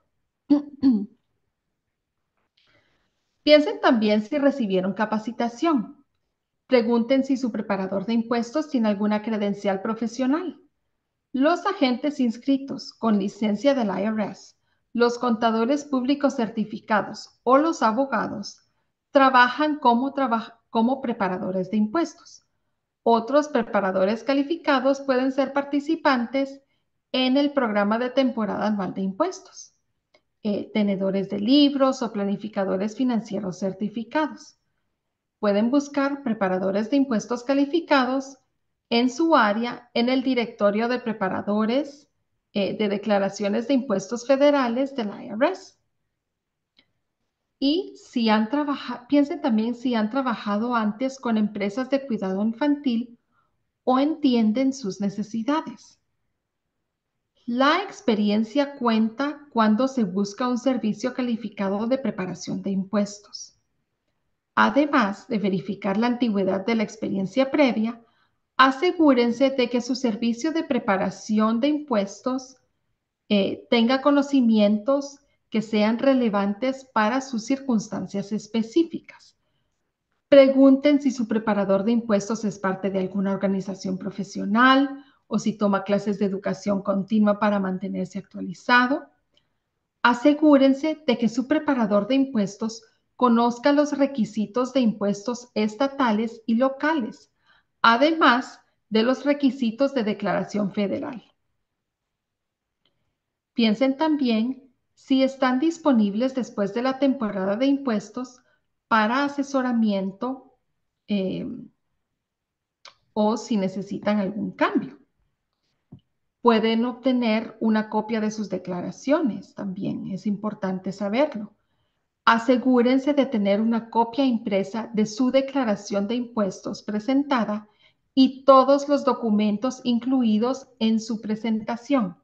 Piensen también si recibieron capacitación. Pregunten si su preparador de impuestos tiene alguna credencial profesional. Los agentes inscritos con licencia del IRS, los contadores públicos certificados o los abogados trabajan como preparadores de impuestos. Otros preparadores calificados pueden ser participantes en el programa de temporada anual de impuestos, tenedores de libros o planificadores financieros certificados. Pueden buscar preparadores de impuestos calificados en su área en el directorio de preparadores de declaraciones de impuestos federales del IRS. Y si han trabajado, piensen también si han trabajado antes con empresas de cuidado infantil o entienden sus necesidades. La experiencia cuenta cuando se busca un servicio calificado de preparación de impuestos. Además de verificar la antigüedad de la experiencia previa, asegúrense de que su servicio de preparación de impuestos tenga conocimientos que sean relevantes para sus circunstancias específicas. Pregunten si su preparador de impuestos es parte de alguna organización profesional o si toma clases de educación continua para mantenerse actualizado. Asegúrense de que su preparador de impuestos conozca los requisitos de impuestos estatales y locales, además de los requisitos de declaración federal. Piensen también si están disponibles después de la temporada de impuestos para asesoramiento eh, o si necesitan algún cambio. Pueden obtener una copia de sus declaraciones también, es importante saberlo. Asegúrense de tener una copia impresa de su declaración de impuestos presentada y todos los documentos incluidos en su presentación.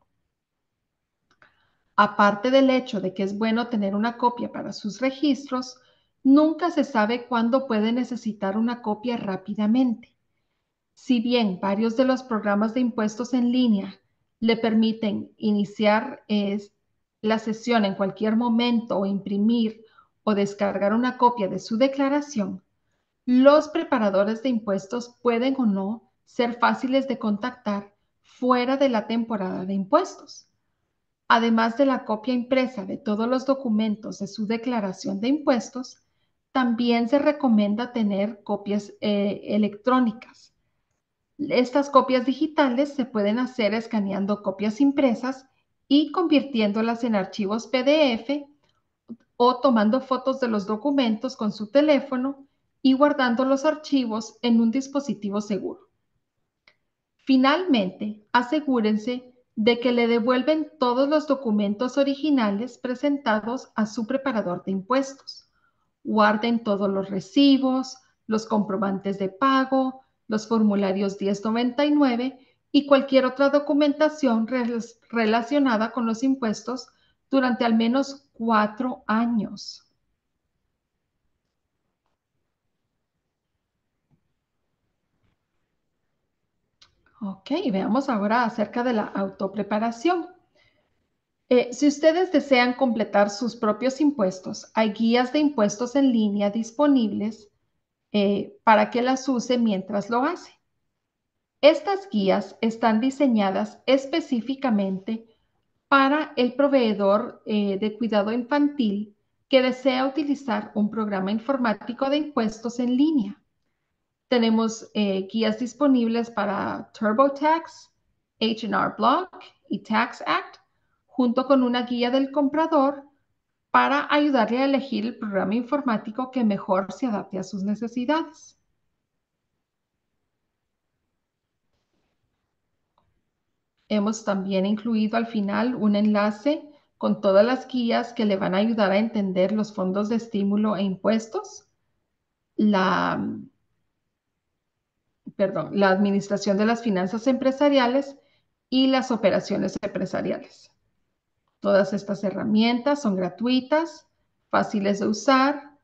Aparte del hecho de que es bueno tener una copia para sus registros, nunca se sabe cuándo puede necesitar una copia rápidamente. Si bien varios de los programas de impuestos en línea le permiten iniciar la sesión en cualquier momento o imprimir o descargar una copia de su declaración, los preparadores de impuestos pueden o no ser fáciles de contactar fuera de la temporada de impuestos. Además de la copia impresa de todos los documentos de su declaración de impuestos, también se recomienda tener copias electrónicas. Estas copias digitales se pueden hacer escaneando copias impresas y convirtiéndolas en archivos PDF o tomando fotos de los documentos con su teléfono y guardando los archivos en un dispositivo seguro. Finalmente, asegúrense de que le devuelven todos los documentos originales presentados a su preparador de impuestos. Guarden todos los recibos, los comprobantes de pago, los formularios 1099 y cualquier otra documentación relacionada con los impuestos durante al menos 4 años. Ok, veamos ahora acerca de la autopreparación. Si ustedes desean completar sus propios impuestos, hay guías de impuestos en línea disponibles para que las use mientras lo hace. Estas guías están diseñadas específicamente para el proveedor de cuidado infantil que desea utilizar un programa informático de impuestos en línea. Tenemos guías disponibles para TurboTax, H&R Block y Tax Act, junto con una guía del comprador para ayudarle a elegir el programa informático que mejor se adapte a sus necesidades. Hemos también incluido al final un enlace con todas las guías que le van a ayudar a entender los fondos de estímulo e impuestos, la, la administración de las finanzas empresariales y las operaciones empresariales. Todas estas herramientas son gratuitas, fáciles de usar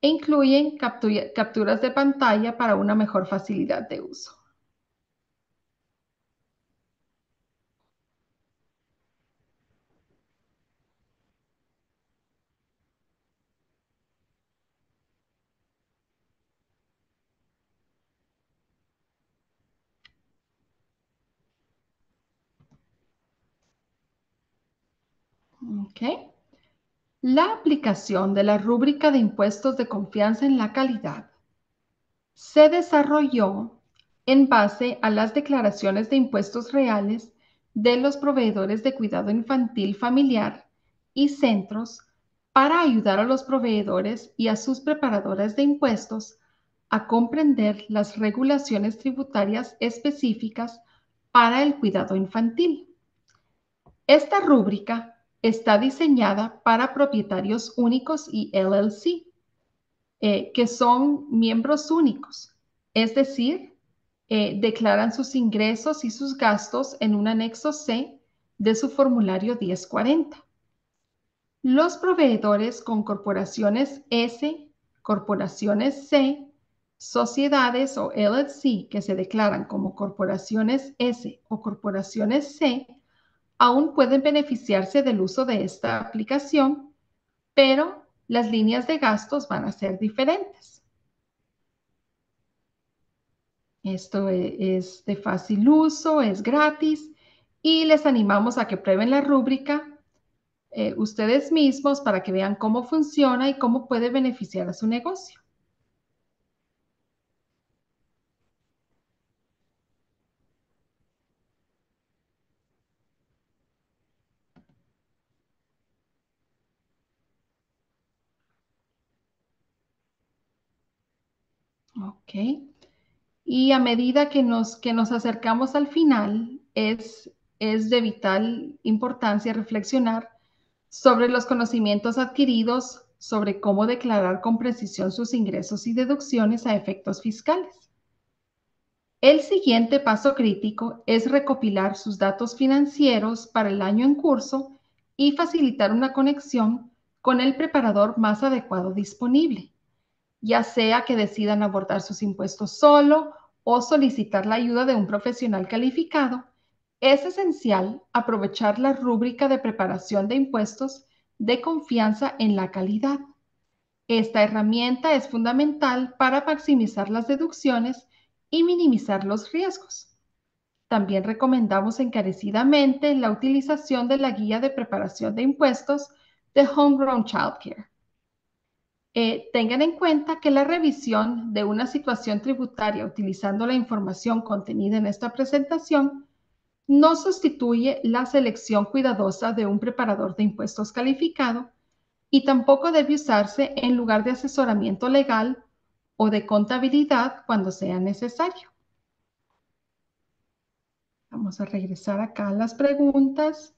e incluyen capturas de pantalla para una mejor facilidad de uso. Okay. La aplicación de la rúbrica de impuestos de confianza en la calidad se desarrolló en base a las declaraciones de impuestos reales de los proveedores de cuidado infantil familiar y centros para ayudar a los proveedores y a sus preparadoras de impuestos a comprender las regulaciones tributarias específicas para el cuidado infantil. Esta rúbrica está diseñada para propietarios únicos y LLC, que son miembros únicos, es decir, declaran sus ingresos y sus gastos en un anexo C de su formulario 1040. Los proveedores con corporaciones S, corporaciones C, sociedades o LLC que se declaran como corporaciones S o corporaciones C aún pueden beneficiarse del uso de esta aplicación, pero las líneas de gastos van a ser diferentes. Esto es de fácil uso, es gratis y les animamos a que prueben la rúbrica ustedes mismos para que vean cómo funciona y cómo puede beneficiar a su negocio. Ok. Y a medida que nos acercamos al final, es de vital importancia reflexionar sobre los conocimientos adquiridos sobre cómo declarar con precisión sus ingresos y deducciones a efectos fiscales. El siguiente paso crítico es recopilar sus datos financieros para el año en curso y facilitar una conexión con el preparador más adecuado disponible, ya sea que decidan abordar sus impuestos solo o solicitar la ayuda de un profesional calificado. Es esencial aprovechar la rúbrica de preparación de impuestos de confianza en la calidad. Esta herramienta es fundamental para maximizar las deducciones y minimizar los riesgos. También recomendamos encarecidamente la utilización de la guía de preparación de impuestos de Homegrown Childcare. Tengan en cuenta que la revisión de una situación tributaria utilizando la información contenida en esta presentación no sustituye la selección cuidadosa de un preparador de impuestos calificado y tampoco debe usarse en lugar de asesoramiento legal o de contabilidad cuando sea necesario. Vamos a regresar acá a las preguntas,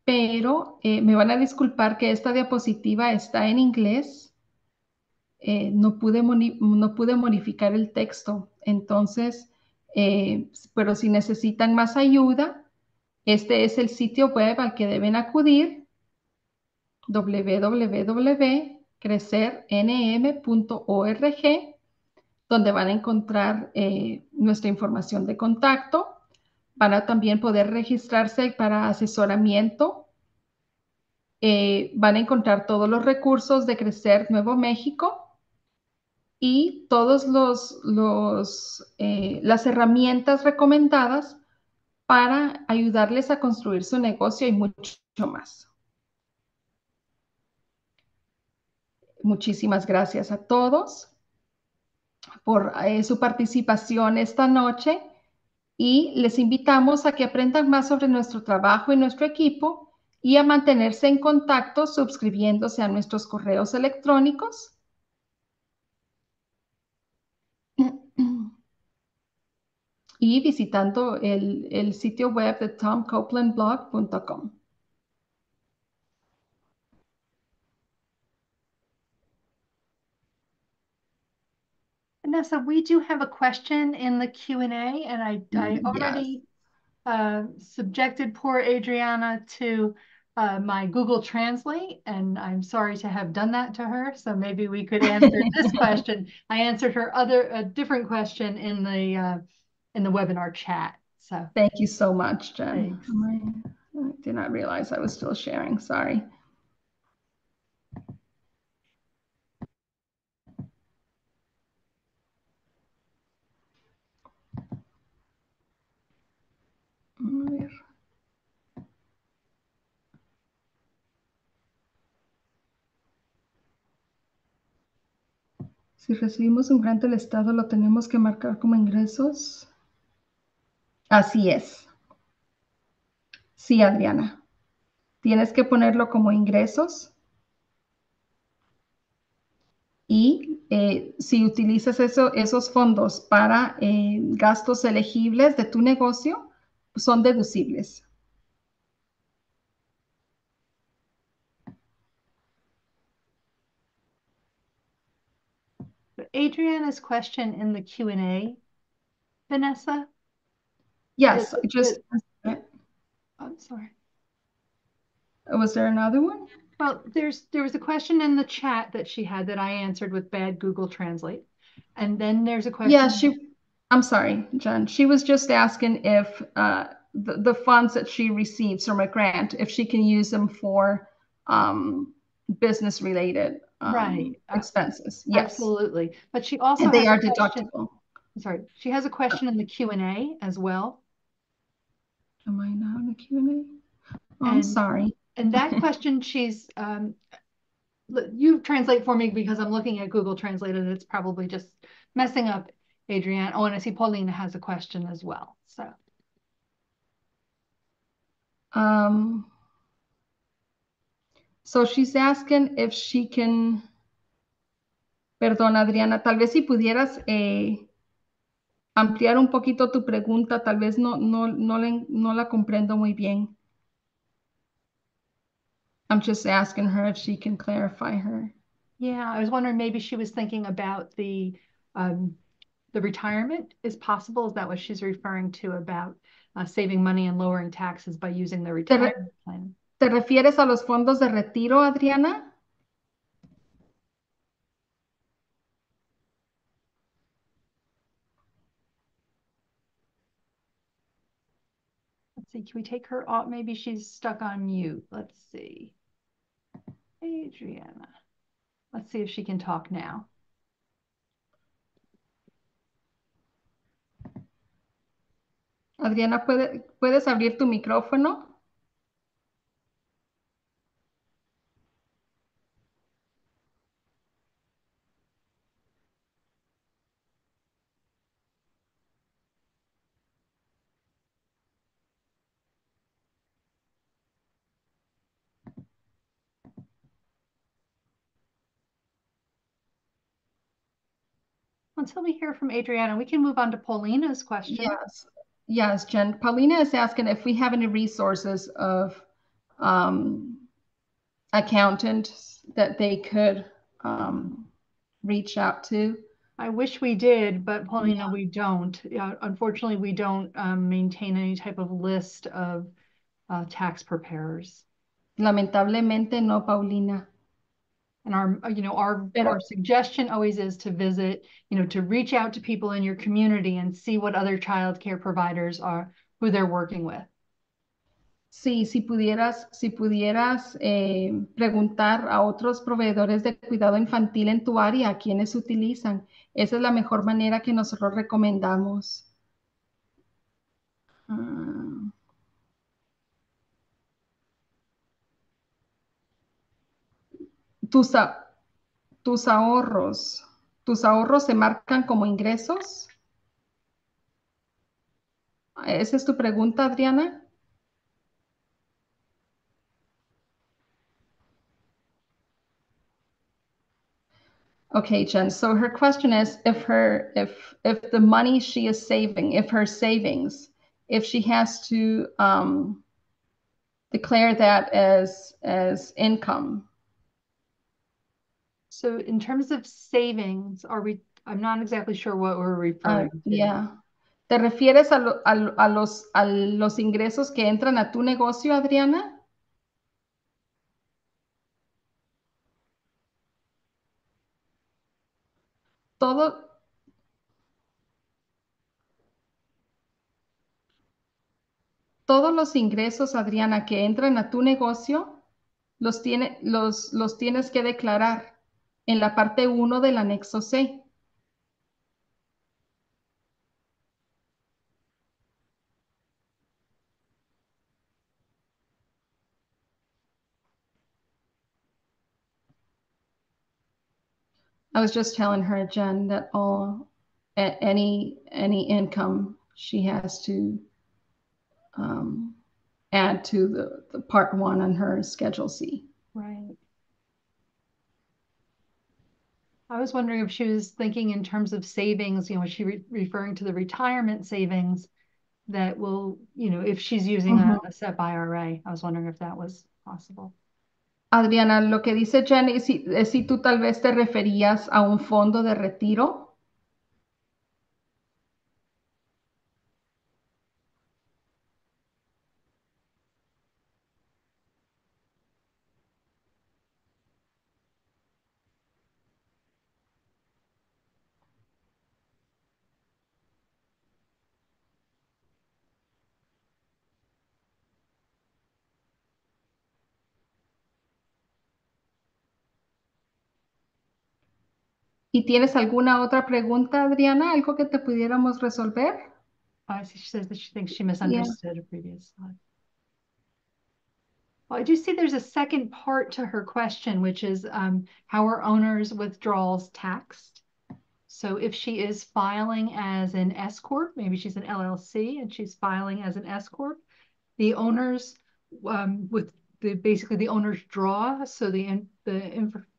pero me van a disculpar que esta diapositiva está en inglés. No pude modificar el texto, entonces, pero si necesitan más ayuda, este es el sitio web al que deben acudir: www.crecernm.org, donde van a encontrar nuestra información de contacto. Van a también poder registrarse para asesoramiento. Van a encontrar todos los recursos de Crecer Nuevo México y todas las herramientas recomendadas para ayudarles a construir su negocio y mucho más. Muchísimas gracias a todos por su participación esta noche y les invitamos a que aprendan más sobre nuestro trabajo y nuestro equipo y a mantenerse en contacto suscribiéndose a nuestros correos electrónicos y visitando el sitio web de tomcopelandblog.com. Vanessa, we do have a question in the Q&A, and I already subjected poor Adriana to my Google Translate, and I'm sorry to have done that to her. So maybe we could answer this question. I answered her a different question in the webinar chat. So thank you so much, Jen. Thanks. I did not realize I was still sharing. Sorry. A ver. Si recibimos un grante del Estado, ¿lo tenemos que marcar como ingresos? Así es. Sí, Adriana. Tienes que ponerlo como ingresos y si utilizas esos fondos para gastos elegibles de tu negocio, son deducibles. Adriana's question in the Q&A, Vanessa? Yes, I'm sorry. Was there another one? Well, there was a question in the chat that she had that I answered with bad Google Translate. And then there's a question. Yeah, I'm sorry, Jen. She was just asking if the funds that she receives from a grant, if she can use them for business related right. expenses. Yes. Absolutely. But she also and they has are a question. deductible. Sorry, she has a question in the Q&A as well. Am I now in the Q&A? Oh, I'm sorry. And that question, you translate for me because I'm looking at Google Translate and it's probably just messing up Adrienne. Oh, and I see Paulina has a question as well. So she's asking if she can, perdón, Adriana, tal vez si pudieras ampliar un poquito tu pregunta, tal vez no la comprendo muy bien. I'm just asking her if she can clarify her. Yeah, I was wondering maybe she was thinking about the retirement is possible. Is that what she's referring to about saving money and lowering taxes by using the retirement plan? ¿Te refieres a los fondos de retiro, Adriana? Let's see, can we take her off? Maybe she's stuck on mute. Let's see. Adriana. Let's see if she can talk now. Adriana, ¿puedes abrir tu micrófono? Until we hear from Adriana, we can move on to Paulina's question. Yes, Jen. Paulina is asking if we have any resources of accountants that they could reach out to. I wish we did, but Paulina, we don't. Unfortunately, we don't maintain any type of list of tax preparers. Lamentablemente no, Paulina. And our suggestion always is to visit, to reach out to people in your community and see what other child care providers are, who they're working with. Sí, si pudieras preguntar a otros proveedores de cuidado infantil en tu área, quiénes utilizan. Esa es la mejor manera que nosotros recomendamos. Ah, tus, a- tus ahorros, ¿tus ahorros se marcan como ingresos? ¿Esa es tu pregunta, Adriana? Okay, Jen. So her question is if the money she is saving, if her savings, if she has to declare that as income. So in terms of savings, I'm not exactly sure what we're referring to. Yeah. ¿Te refieres a los ingresos que entran a tu negocio, Adriana? Todo, todos los ingresos, Adriana, que entran a tu negocio, los tienes que declarar en la parte 1 del anexo C. I was just telling her, Jen, that any income she has to add to the part 1 on her Schedule C. Right. I was wondering if she was thinking in terms of savings, was she referring to the retirement savings that will, if she's using a SEP IRA? I was wondering if that was possible. Adriana, lo que dice Jen es si tú tal vez te referías a un fondo de retiro. ¿Y tienes alguna otra pregunta, Adriana? ¿Algo que te pudiéramos resolver? I see. She says that she thinks she misunderstood a previous slide. Well, I do see there's a second part to her question, which is how are owners' withdrawals taxed? So if she is filing as an S Corp, maybe she's an LLC and she's filing as an S Corp, the owners with basically the owner's draw, so the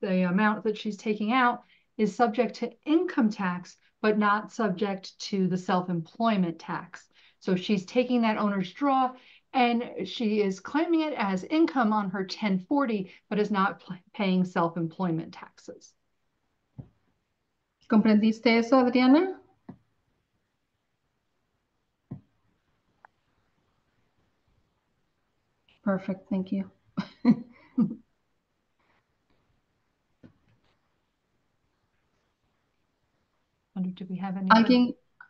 amount that she's taking out is subject to income tax, but not subject to the self-employment tax. So she's taking that owner's draw and she is claiming it as income on her 1040, but is not paying self-employment taxes. ¿Comprendiste eso, Adriana? Perfect, thank you. Do we have any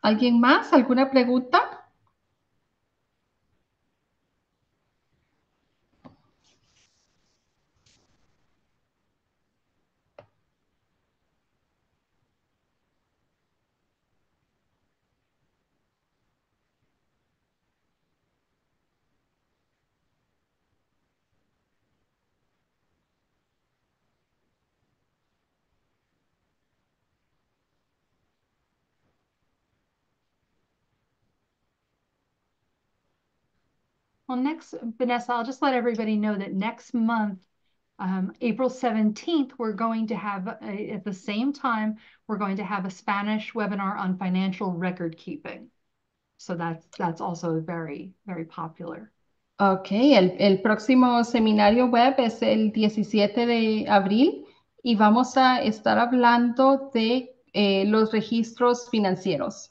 ¿Alguien más? ¿Alguna pregunta? Well, next, Vanessa, I'll just let everybody know that next month, April 17th, we're going to have, at the same time, we're going to have a Spanish webinar on financial record keeping. So that's also very, very popular. Ok, el próximo seminario web es el 17 de abril y vamos a estar hablando de los registros financieros.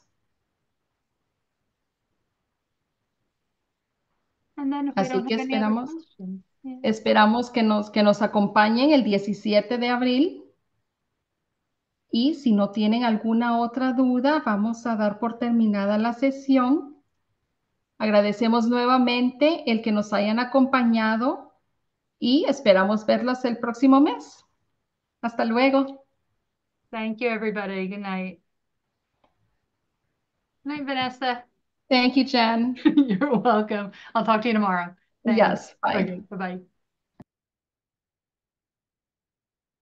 And then if we Así don't que have any other esperamos. questions. Esperamos que nos acompañen el 17 de abril. Y si no tienen alguna otra duda, vamos a dar por terminada la sesión. Agradecemos nuevamente el que nos hayan acompañado y esperamos verlos el próximo mes. Hasta luego. Thank you, everybody. Good night. Good night, Vanessa. Thank you, Jen. You're welcome. I'll talk to you tomorrow. Thanks. Yes, bye. Okay, bye-bye.